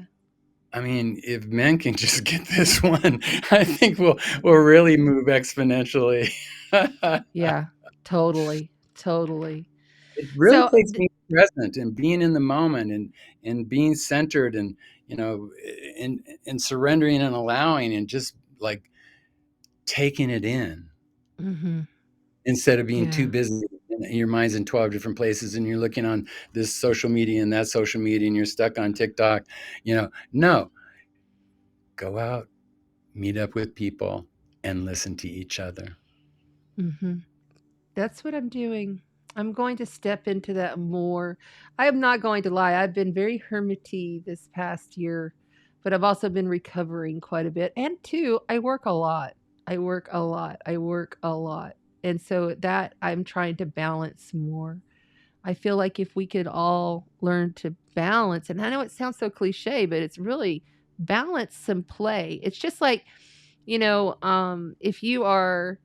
I mean, if men can just get this one, I think we'll really move exponentially. Yeah. Totally. Totally. It really So, takes being present and being in the moment and being centered and you know and surrendering and allowing and just like taking it in mhm, instead of being too yeah. busy and your mind's in 12 different places and you're looking on this social media and that social media and you're stuck on TikTok. No, go out, meet up with people and listen to each other. Mhm. That's what I'm doing. I'm going to step into that more. I am not going to lie. I've been very hermity this past year, but I've also been recovering quite a bit. And two, I work a lot. I work a lot. I work a lot. And so that I'm trying to balance more. I feel like if we could all learn to balance, and I know it sounds so cliche, but it's really balance some play. It's just like, if you are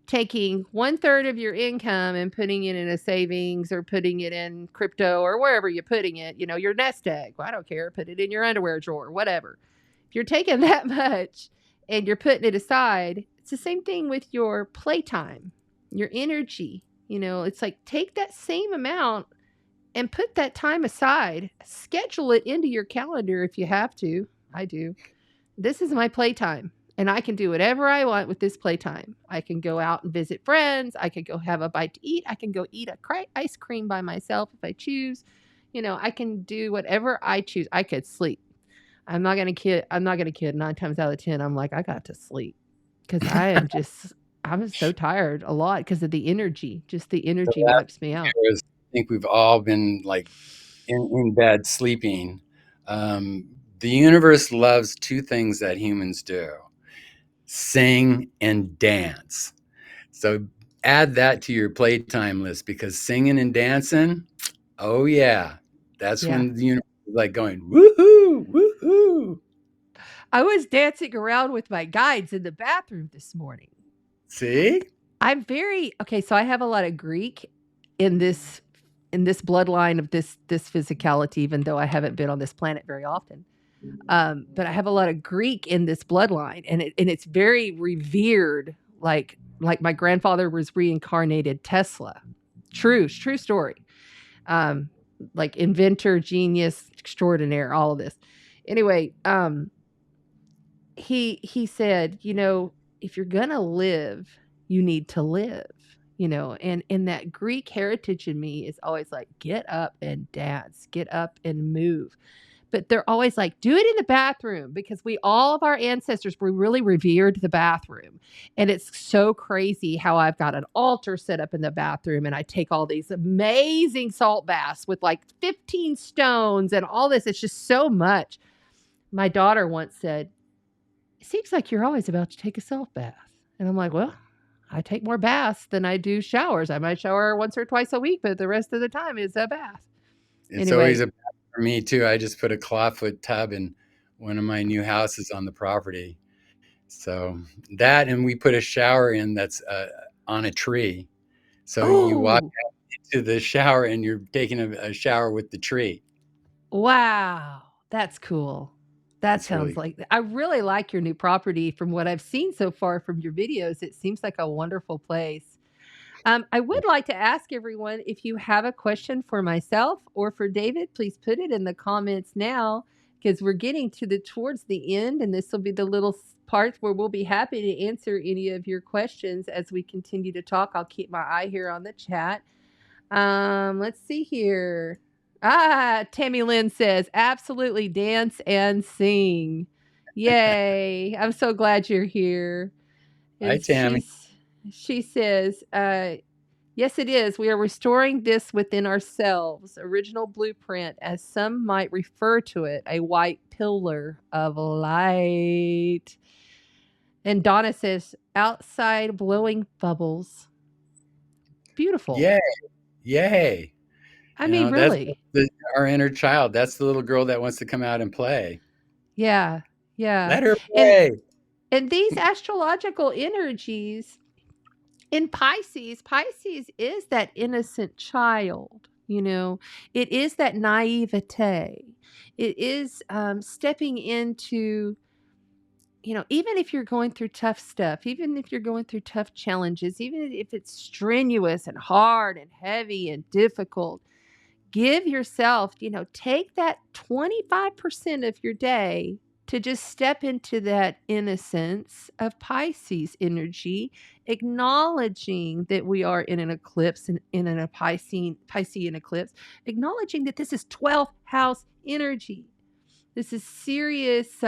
taking 1/3 of your income and putting it in a savings or putting it in crypto or wherever you're putting it, your nest egg. Well, I don't care. Put it in your underwear drawer, whatever. If you're taking that much and you're putting it aside, it's the same thing with your playtime, your energy. It's like take that same amount and put that time aside. Schedule it into your calendar if you have to. I do. This is my playtime and I can do whatever I want with this playtime. I can go out and visit friends. I could go have a bite to eat. I can go eat ice cream by myself if I choose. I can do whatever I choose. I could sleep. I'm not gonna kid. I'm not gonna kid. 9 times out of 10, I'm like, I got to sleep because I'm so tired a lot because of the energy. Just the The energy last wipes me out. years, I think we've all been like in bed sleeping. The universe loves two things that humans do: sing and dance. So add that to your playtime list because singing and dancing, oh yeah, that's Yeah. when the universe is like going woohoo, woohoo. I was dancing around with my guides in the bathroom this morning. See? I'm very okay, so I have a lot of Greek in this bloodline of this physicality, even though I haven't been on this planet very often. But I have a lot of Greek in this bloodline, and it's very revered, like my grandfather was reincarnated Tesla. True story. Um, like inventor, genius, extraordinaire, all of this. Anyway, he said, if you're gonna live, you need to live, and that Greek heritage in me is always like, get up and dance, get up and move. But they're always like, do it in the bathroom because all of our ancestors, we really revered the bathroom. And it's so crazy how I've got an altar set up in the bathroom and I take all these amazing salt baths with like 15 stones and all this. It's just so much. My daughter once said, it seems like you're always about to take a salt bath. And I'm like, well, I take more baths than I do showers. I might shower once or twice a week, but the rest of the time is a bath. It's always Anyway, a bath for me too. I just put a clawfoot tub in one of my new houses on the property. So that, and we put a shower in that's on a tree. So you walk oh, to the shower and you're taking a shower with the tree. wow. That's cool. That It's sounds really like I really like your new property from what I've seen so far from your videos. It seems like a wonderful place. I would like to ask everyone if you have a question for myself or for David, please put it in the comments now because we're getting to the towards the end, and this will be the little part where we'll be happy to answer any of your questions as we continue to talk. I'll keep my eye here on the chat. Let's see here. Tammy Lynn says, absolutely dance and sing. Yay. I'm so glad you're here. Hi, And Tammy. she says, yes, it is. We are restoring this within ourselves, original blueprint, as some might refer to it, a white pillar of light. And Donna says, outside blowing bubbles. Beautiful. Yay. Yay. I mean, That's really. our inner child. That's the little girl that wants to come out and play. Yeah. Yeah. Let her And play. and these astrological energies in Pisces is that innocent child, you know. It is that naivete. It is stepping into, you know, even if you're going through tough stuff, even if you're going through tough challenges, even if it's strenuous and hard and heavy and difficult, give yourself, you know, take that 25% of your day to just step into that innocence of Pisces energy, acknowledging that we are in an eclipse and in a Piscean eclipse, acknowledging that this is 12th house energy. This is serious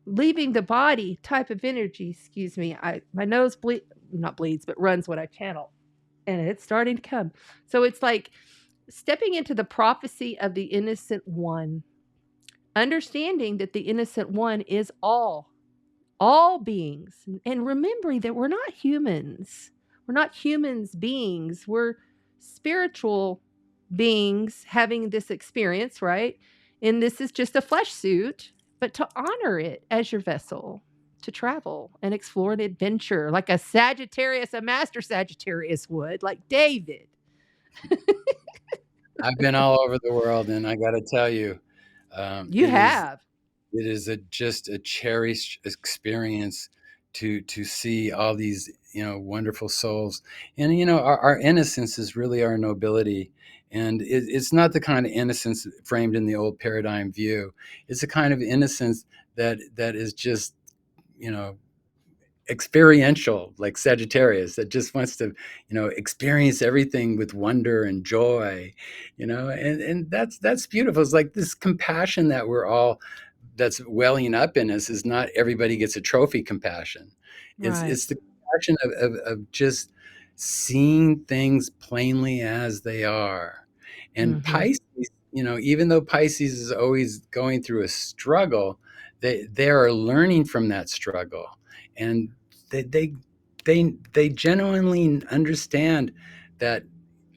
leaving the body type of energy. Excuse me. My nose not bleeds, but runs when I channel. And it's starting to come. So it's like stepping into the prophecy of the innocent one, understanding that the innocent one is all beings, and remembering that we're not humans. We're not humans beings. We're spiritual beings having this experience, right? And this is just a flesh suit, but to honor it as your vessel to travel and explore an adventure like a Sagittarius, a master Sagittarius would, like David. I've been all over the world, and I got to tell you, You have. it is just a cherished experience to see all these wonderful souls, and our innocence is really our nobility, and it's not the kind of innocence framed in the old paradigm view. It's a kind of innocence that is just you know experiential, like Sagittarius, that just wants to experience everything with wonder and joy, and that's beautiful. It's like this compassion that we're all that's welling up in us is not everybody gets a trophy compassion. Right. It's the compassion of just seeing things plainly as they are. And Mm-hmm. Pisces, even though Pisces is always going through a struggle, they are learning from that struggle, and they they they genuinely understand that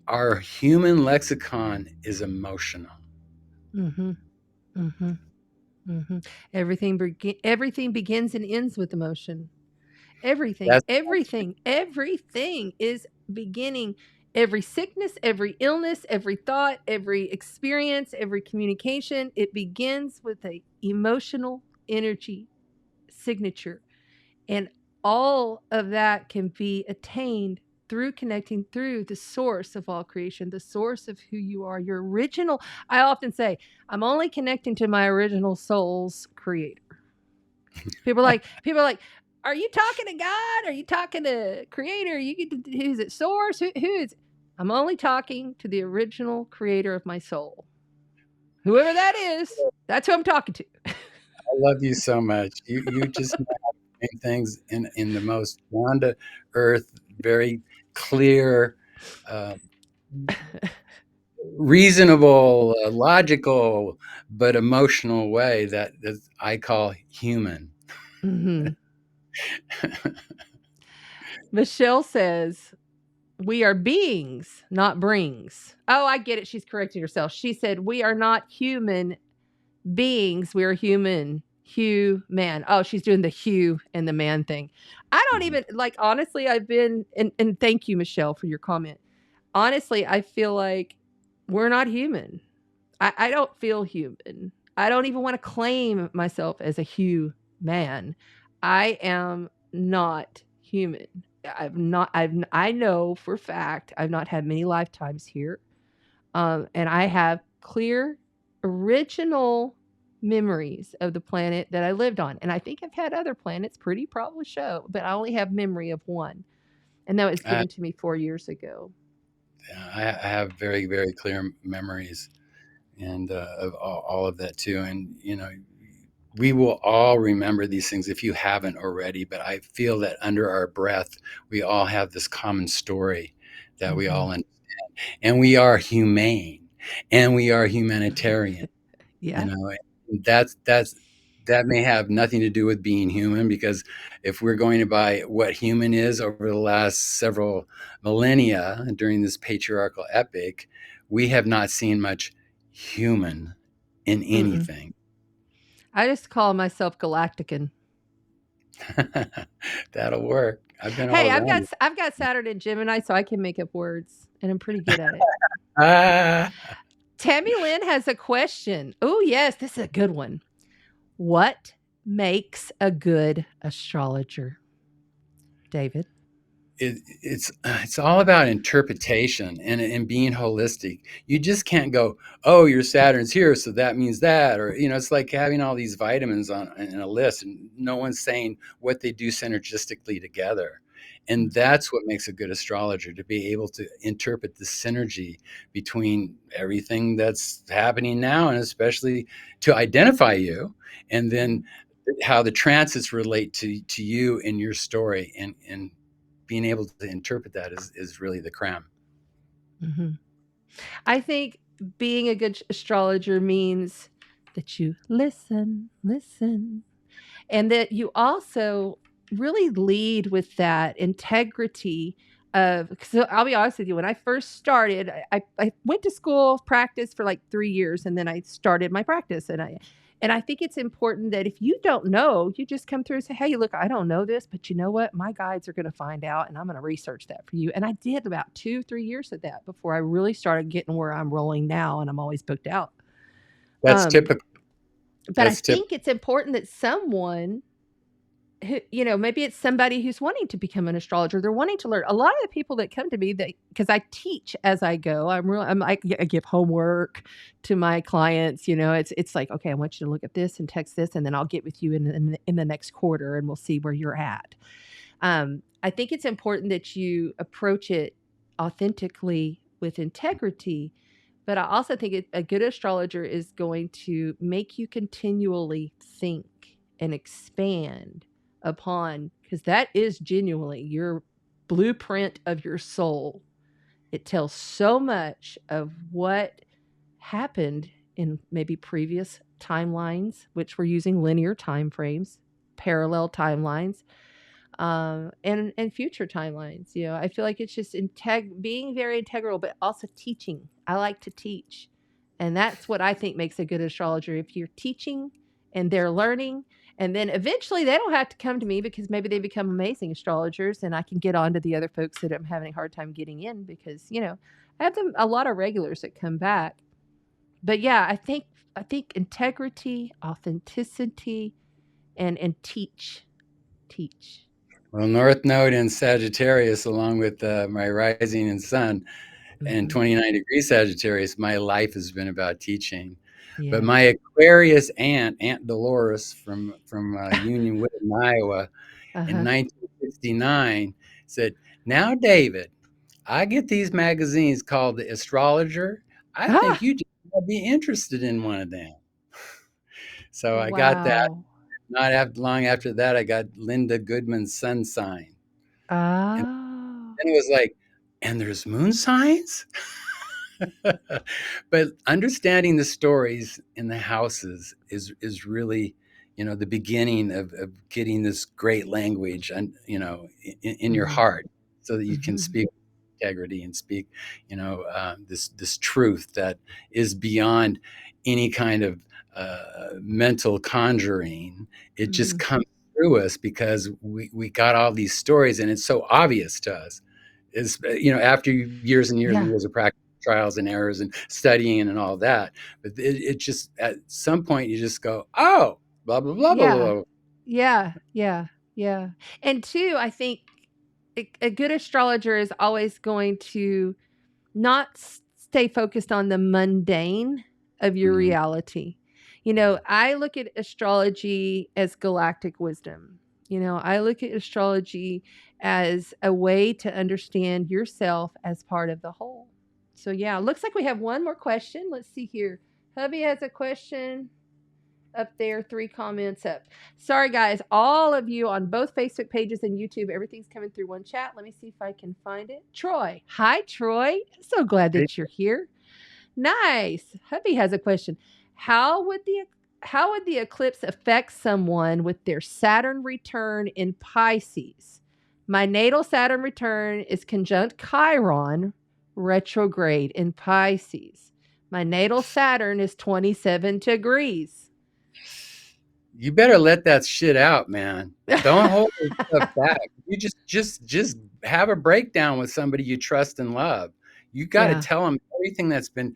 our human lexicon is emotional. Mm-hmm. Mm-hmm. Mm-hmm. Everything begins and ends with emotion. Everything, That's everything, everything is beginning. Every sickness, every illness, every thought, every experience, every communication, it begins with a emotional energy signature. And all of that can be attained through connecting through the source of all creation, the source of who you are, your original. I often say, I'm only connecting to my original soul's creator. People are like, are you talking to God? Are you talking to creator? Who's it source? Who is it? I'm only talking to the original creator of my soul. Whoever that is, that's who I'm talking to. I love you so much. You just know how to frame things in the most down to earth, very clear, uh, reasonable, logical, but emotional way that I call human. Mm-hmm. Michelle says, we are beings, not brings. Oh, I get it. She's correcting herself. She said, we are not human beings. We are human. Hugh, man. Oh, she's doing the Hugh and the man thing. I don't even, like, honestly, I've been, and thank you, Michelle, for your comment. Honestly, I feel like we're not human. I don't feel human. I don't even want to claim myself as a human. I am not human. I know for a fact I've not had many lifetimes here. And I have clear, original memories of the planet that I lived on. And I think I've had other planets, pretty probably show, but I only have memory of one. And that was I, given to me 4 years ago. I have very, very clear memories and of all of that too. And, we will all remember these things if you haven't already, but I feel that under our breath, we all have this common story that we Mm-hmm. all understand. And we are humane and we are humanitarian. You Yeah. know, that may have nothing to do with being human, because if we're going to by what human is over the last several millennia during this patriarchal epic, we have not seen much human in Mm-mm. anything. I just call myself Galactican. That'll work. I've been all Hey, around it. I've got Saturn in Gemini, so I can make up words, and I'm pretty good at it. Ah, Tammy Lynn has a question. Oh yes, this is a good one. What makes a good astrologer, David? it's all about interpretation and being holistic. You just can't go, oh, your Saturn's here, so that means that, or it's like having all these vitamins on in a list, and no one's saying what they do synergistically together. And that's what makes a good astrologer, to be able to interpret the synergy between everything that's happening now, and especially to identify you, and then how the transits relate to you and your story, and being able to interpret that is really the crown. Mm-hmm. I think being a good astrologer means that you listen, and that you also really lead with that integrity of. So I'll be honest with you, when I first started, I went to school, practiced for like 3 years, and then I started my practice. And I think it's important that if you don't know, you just come through and say, hey, look, I don't know this, but you know what? My guides are going to find out, and I'm going to research that for you. And I did about 2, 3 years of that before I really started getting where I'm rolling now, and I'm always booked out. That's Um, typical. but I That's typical. think it's important that someone who, maybe it's somebody who's wanting to become an astrologer. They're wanting to learn. A lot of the people that come to me, that because I teach as I go, I give homework to my clients. It's like, okay, I want you to look at this and text this, and then I'll get with you in the next quarter, and we'll see where you're at. I think it's important that you approach it authentically with integrity, but I also think a good astrologer is going to make you continually think and expand upon, because that is genuinely your blueprint of your soul. It tells so much of what happened in maybe previous timelines, which we're using linear time frames, parallel timelines, and future timelines. I feel like it's just being very integral, but also teaching. I like to teach, and that's what I think makes a good astrologer. If you're teaching and they're learning, and then eventually they don't have to come to me, because maybe they become amazing astrologers, and I can get on to the other folks that I'm having a hard time getting in, because I have a lot of regulars that come back. But yeah, I think integrity, authenticity, and teach. Well, North Node in Sagittarius, along with my rising and sun and Hmm. 29 degrees Sagittarius, my life has been about teaching. But Yeah. my Aquarius Aunt Dolores from Union Wood in Iowa in Uh-huh. 1969 said, "Now, David, I get these magazines called the Astrologer. I think Ah! you just might be interested in one of them." So I got that. Wow. Not after long after that, I got Linda Goodman's sun sign. And Oh. then it was like, and there's moon signs? But understanding the stories in the houses is really, the beginning of getting this great language and in your Mhm. heart, so that you can Mhm. speak with integrity and speak, this truth that is beyond any kind of mental conjuring. It just Mhm. comes through us because we got all these stories, and it's so obvious to us. Is after years and years and Yeah. years of practice. trials and errors and studying and all that. But it just, at some point, you just go, oh, blah, blah, blah, blah, Yeah. blah. Yeah. Yeah. Yeah. And two, I think a good astrologer is always going to not stay focused on the mundane of your Mhm. reality. You know, I look at astrology as galactic wisdom. You know, I look at astrology as a way to understand yourself as part of the whole. So, yeah, looks like we have one more question. Let's see here. Hubby has a question up there, 3 comments up. Sorry, guys, all of you on both Facebook pages and YouTube, everything's coming through one chat. Let me see if I can find it. Troy. Hi, Troy. So glad Hey, that you're here. Nice. Hubby has a question. How would the eclipse affect someone with their Saturn return in Pisces? My natal Saturn return is conjunct Chiron retrograde in Pisces. My natal Saturn is 27 degrees. you better let that shit out, man. Don't hold this stuff back. You just have a breakdown with somebody you trust and love. You got to Yeah. tell them everything that's been,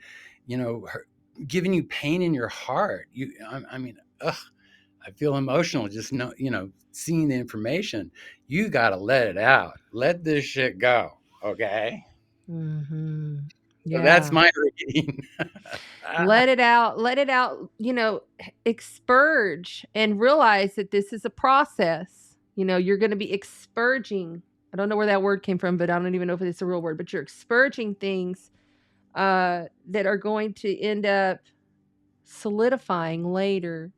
giving you pain in your heart. I mean, ugh, I feel emotional just seeing the information. You got to let it out. Let this shit go. Okay. Mm-hmm. So that's Yeah. my reading. Let it out. Let it out. You know, expurge and realize that this is a process. You know, you're going to be expurging. I don't know where that word came from, but I don't even know if it's a real word. But you're expurging things that are going to end up solidifying later,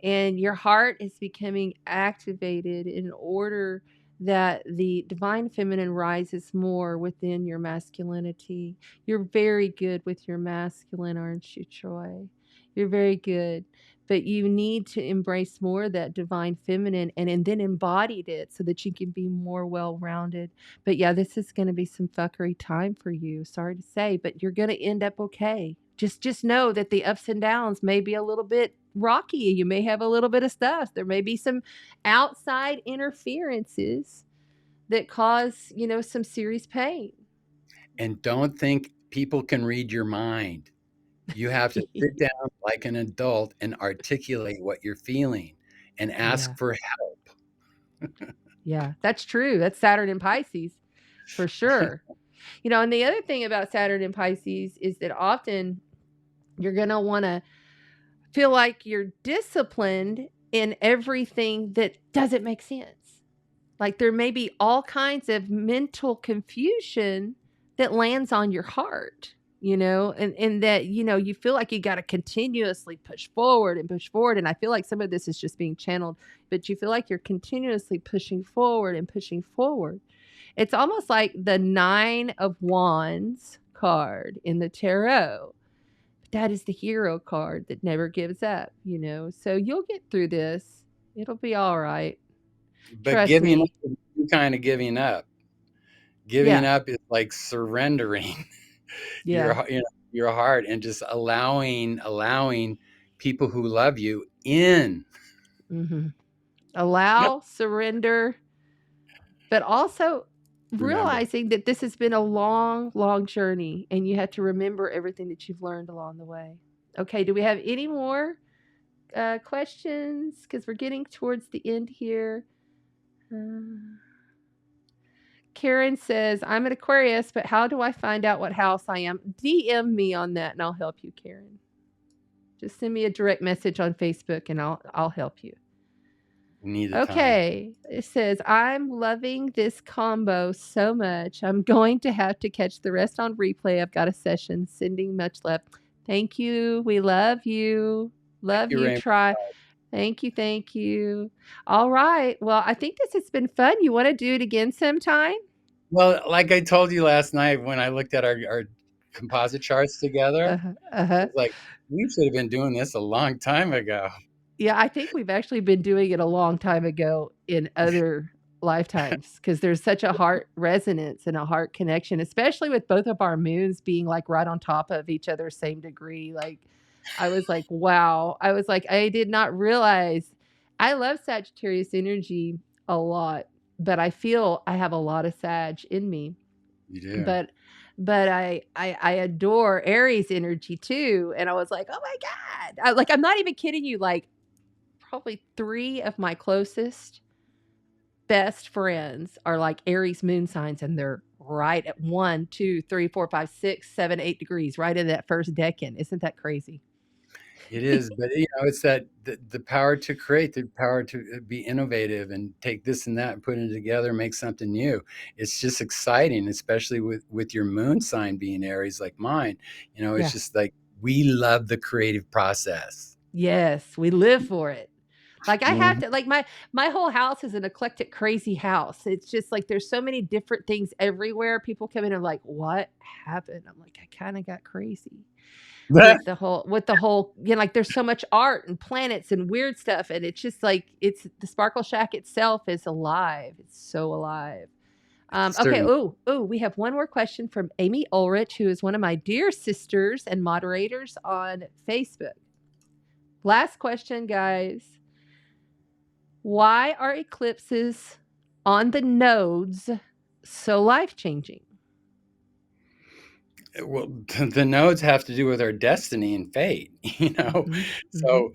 and your heart is becoming activated in order that the divine feminine rises more within your masculinity. You're very good with your masculine, aren't you, Troy? You're very good. But you need to embrace more of that divine feminine and then embodied it so that you can be more well rounded. But yeah, this is going to be some fuckery time for you. Sorry to say, but you're going to end up okay. Just know that the ups and downs may be a little bit rocky. You may have a little bit of stuff. There may be some outside interferences that cause, some serious pain. And don't think people can read your mind. You have to sit down like an adult and articulate what you're feeling and Yeah. ask for help. Yeah. That's true. That's Saturn in Pisces for sure. And the other thing about Saturn in Pisces is that often you're going to want to feel like you're disciplined in everything that doesn't make sense. Like there may be all kinds of mental confusion that lands on your heart, and that, you feel like you got to continuously push forward and push forward. And I feel like some of this is just being channeled, but you feel like you're continuously pushing forward and pushing forward. It's almost like the 9 of Wands card in the tarot. That is the hero card that never gives up, So you'll get through this. It'll be all right. But Trust giving up me. is new kind of giving up. Giving Yeah. up is like surrendering your Yeah. your heart and just allowing people who love you in. Mhm. Allow, surrender, but also Remember. realizing that this has been a long, long journey and you have to remember everything that you've learned along the way. Okay, do we have any more questions? Because we're getting towards the end here. Uh, Karen says, I'm an Aquarius, but how do I find out what house I am? DM me on that and I'll help you, Karen. Just send me a direct message on Facebook and I'll help you. We need the time. Okay. It says, I'm loving this combo so much. I'm going to have to catch the rest on replay. I've got a session. Sending much love. Thank you. We love you. Thank Love you, you. Raymond. Try. Thank you. Thank you. All right. Well, I think this has been fun. You want to do it again sometime? Well, like I told you last night when I looked at our composite charts together, Uh-huh. I Uh-huh. was like, we should have been doing this a long time ago. Yeah, I think we've actually been doing it a long time ago in other lifetimes because there's such a heart resonance and a heart connection, especially with both of our moons being like right on top of each other, same degree. Like, I was like, wow. I was like, I did not realize. I love Sagittarius energy a lot, but I feel I have a lot of Sag in me. You do. But but I adore Aries energy too. And I was like, oh my God. I'm not even kidding you. Like, probably 3 of my closest best friends are like Aries moon signs, and they're right at 1, 2, 3, 4, 5, 6, 7, 8 degrees, right in that first decan. Isn't that crazy? It is, but it's that the power to create, the power to be innovative and take this and that and put it together, and make something new. It's just exciting, especially with your moon sign being Aries like mine. It's Yeah. just like we love the creative process. Yes, we live for it. Like, I have Mhm. to, like, my whole house is an eclectic, crazy house. It's just like there's so many different things everywhere. People come in and like, what happened? I'm like, I kind of got crazy with the whole, like, there's so much art and planets and weird stuff, and it's just like it's the Sparkle Shack itself is alive. It's so alive. Okay. Certain. Oh, we have one more question from Amy Ulrich, who is one of my dear sisters and moderators on Facebook. Last question, guys. Why are eclipses on the nodes so life changing? Well, the nodes have to do with our destiny and fate, Mm-hmm. Mm-hmm. So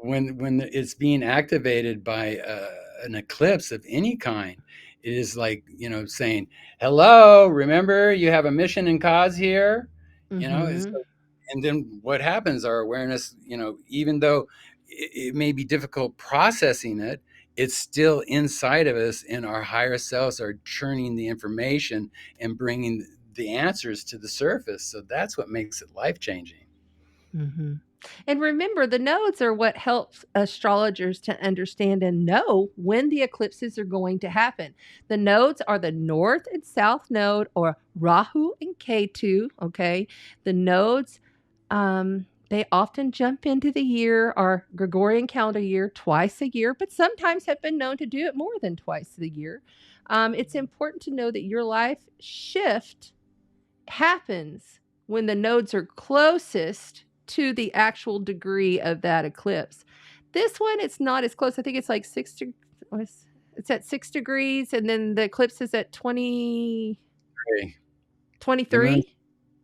when it's being activated by an eclipse of any kind, it is like saying, "Hello, remember you have a mission and cause here." Mm-hmm. And then what happens? Our awareness, even though it may be difficult processing it, it's still inside of us, and our higher selves are churning the information and bringing the answers to the surface. So that's what makes it life changing. Mm-hmm. And remember, the nodes are what helps astrologers to understand and know when the eclipses are going to happen. The nodes are the North and South node, or Rahu and Ketu. Okay. The nodes, they often jump into the year or Gregorian calendar year twice a year, but sometimes have been known to do it more than twice a year. It's important to know that your life shift happens when the nodes are closest to the actual degree of that eclipse. This one, it's not as close. I think it's like it's at 6 degrees, and then the eclipse is at 20, Hey, the moon, 23.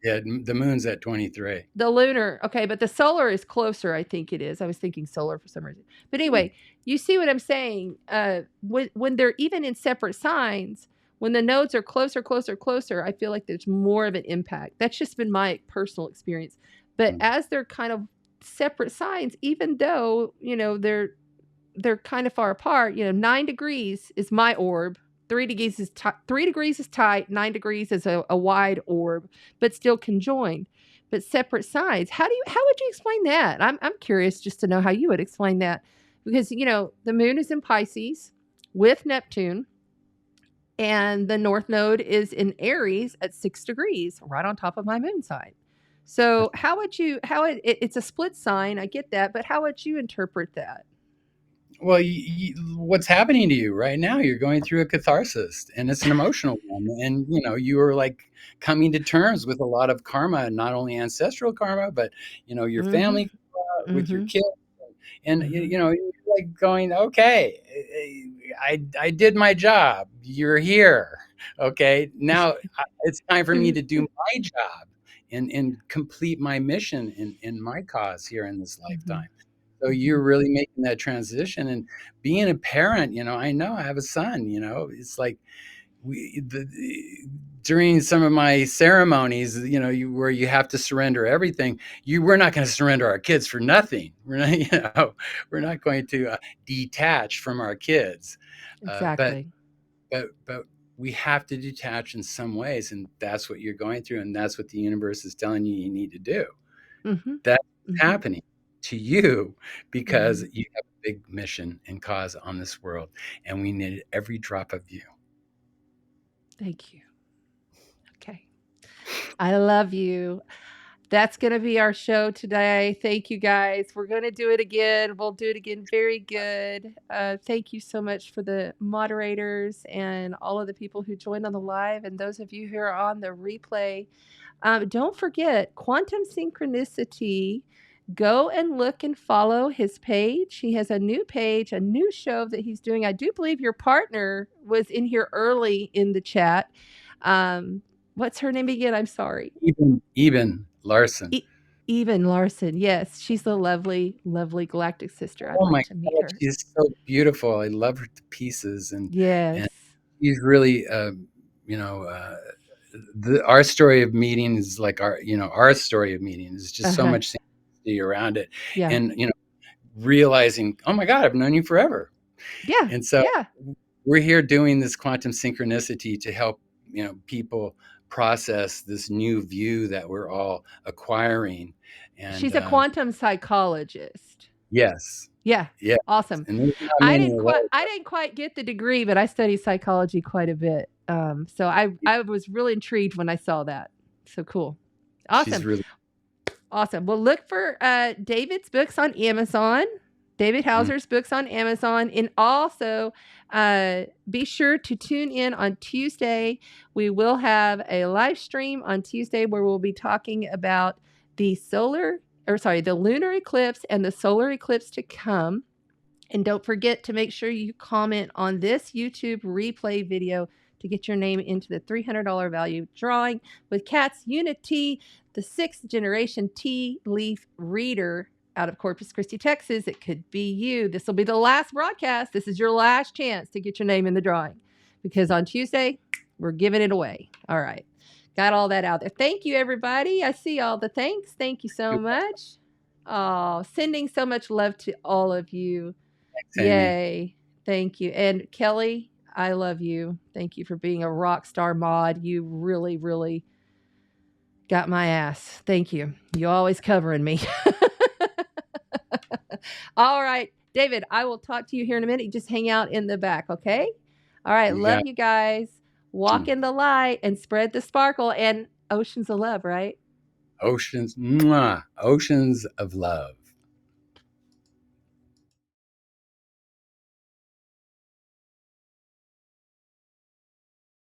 yeah, the moon's at 23. The lunar, okay, but the solar is closer, I think it is. I was thinking solar for some reason. But anyway, you see what I'm saying? When they're even in separate signs, when the nodes are closer, closer, closer, I feel like there's more of an impact. That's just been my personal experience. But as they're kind of separate signs, even though, they're kind of far apart, 9 degrees is my orb. 3 degrees is 3 degrees is tight, 9 degrees is a wide orb, but still conjoined, but separate sides. How would you explain that? I'm curious just to know how you would explain that, because the moon is in Pisces with Neptune, and the north node is in Aries at 6 degrees, right on top of my moon sign. So it's a split sign, I get that, but how would you interpret that? Well, what's happening to you right now? You're going through a catharsis, and it's an emotional one. And you are like coming to terms with a lot of karma, not only ancestral karma, but your Mm-hmm. family, with your Mm-hmm. kids, and Mm-hmm. you're like going, okay, I did my job. You're here, okay. Now it's time for me to do my job and complete my mission in my cause here in this Mm-hmm. lifetime. So Mm-hmm. you're really making that transition, and being a parent, I know I have a son, it's like during some of my ceremonies, where you have to surrender everything, we're not going to surrender our kids for nothing. We're not, we're not going to detach from our kids. But, Exactly. but we have to detach in some ways. And that's what you're going through. And that's what the universe is telling you need to do. Mhm. That's Mhm. happening to you because Mhm. you have a big mission and cause on this world, and we need every drop of you. Thank you. Okay. I love you. That's going to be our show today. Thank you, guys. We're going to do it again. We'll do it again. Very good. Thank you so much for the moderators and all of the people who joined on the live, and those of you who are on the replay. Don't forget Quantum Synchronicity. Go and look and follow his page. He has a new page, a new show that he's doing. I do believe your partner was in here early in the chat. Um, What's her name again? I'm sorry. Eben Larson. Even Larson. Yes, she's a lovely, lovely galactic sister. I'd Oh like my to meet god, her. she's so beautiful. I love her to pieces, and Yes. she's really, you know, our story of meeting is like our story of meeting is just so Uh-huh. much synchronicity around it, Yeah. and realizing, oh my god, I've known you forever, Yeah. and so Yeah. we're here doing this quantum synchronicity to help people process this new view that we're all acquiring, and She's a quantum psychologist. yes, Yeah. yes, Awesome. and there's not many of those. I didn't quite get the degree, but I study psychology quite a bit. So I was really intrigued when I saw that. So cool. She's Awesome. really Awesome. Well, look for David's books on Amazon, David Hauser's books on Amazon, and also be sure to tune in on Tuesday. We will have a live stream on Tuesday where we'll be talking about the lunar eclipse and the solar eclipse to come. And don't forget to make sure you comment on this YouTube replay video to get your name into the $300 value drawing with Cat's Unity, the 6th generation tea leaf reader out of Corpus Christi, Texas. It could be you. This will be the last broadcast. This is your last chance to get your name in the drawing because on Tuesday, we're giving it away. All right. Got all that out there. Thank you, everybody. I see all the thanks. Thank you so much. Oh, sending so much love to all of you. Yay. Thank you. And Kelly, I love you. Thank you for being a rock star mod. You really, really got my ass. Thank you. You always covering me. All right. David, I will talk to you here in a minute. You just hang out in the back, okay? All right. Love you guys. Walk in the light and spread the sparkle and oceans of love, right? Oceans, mwah, oceans of love.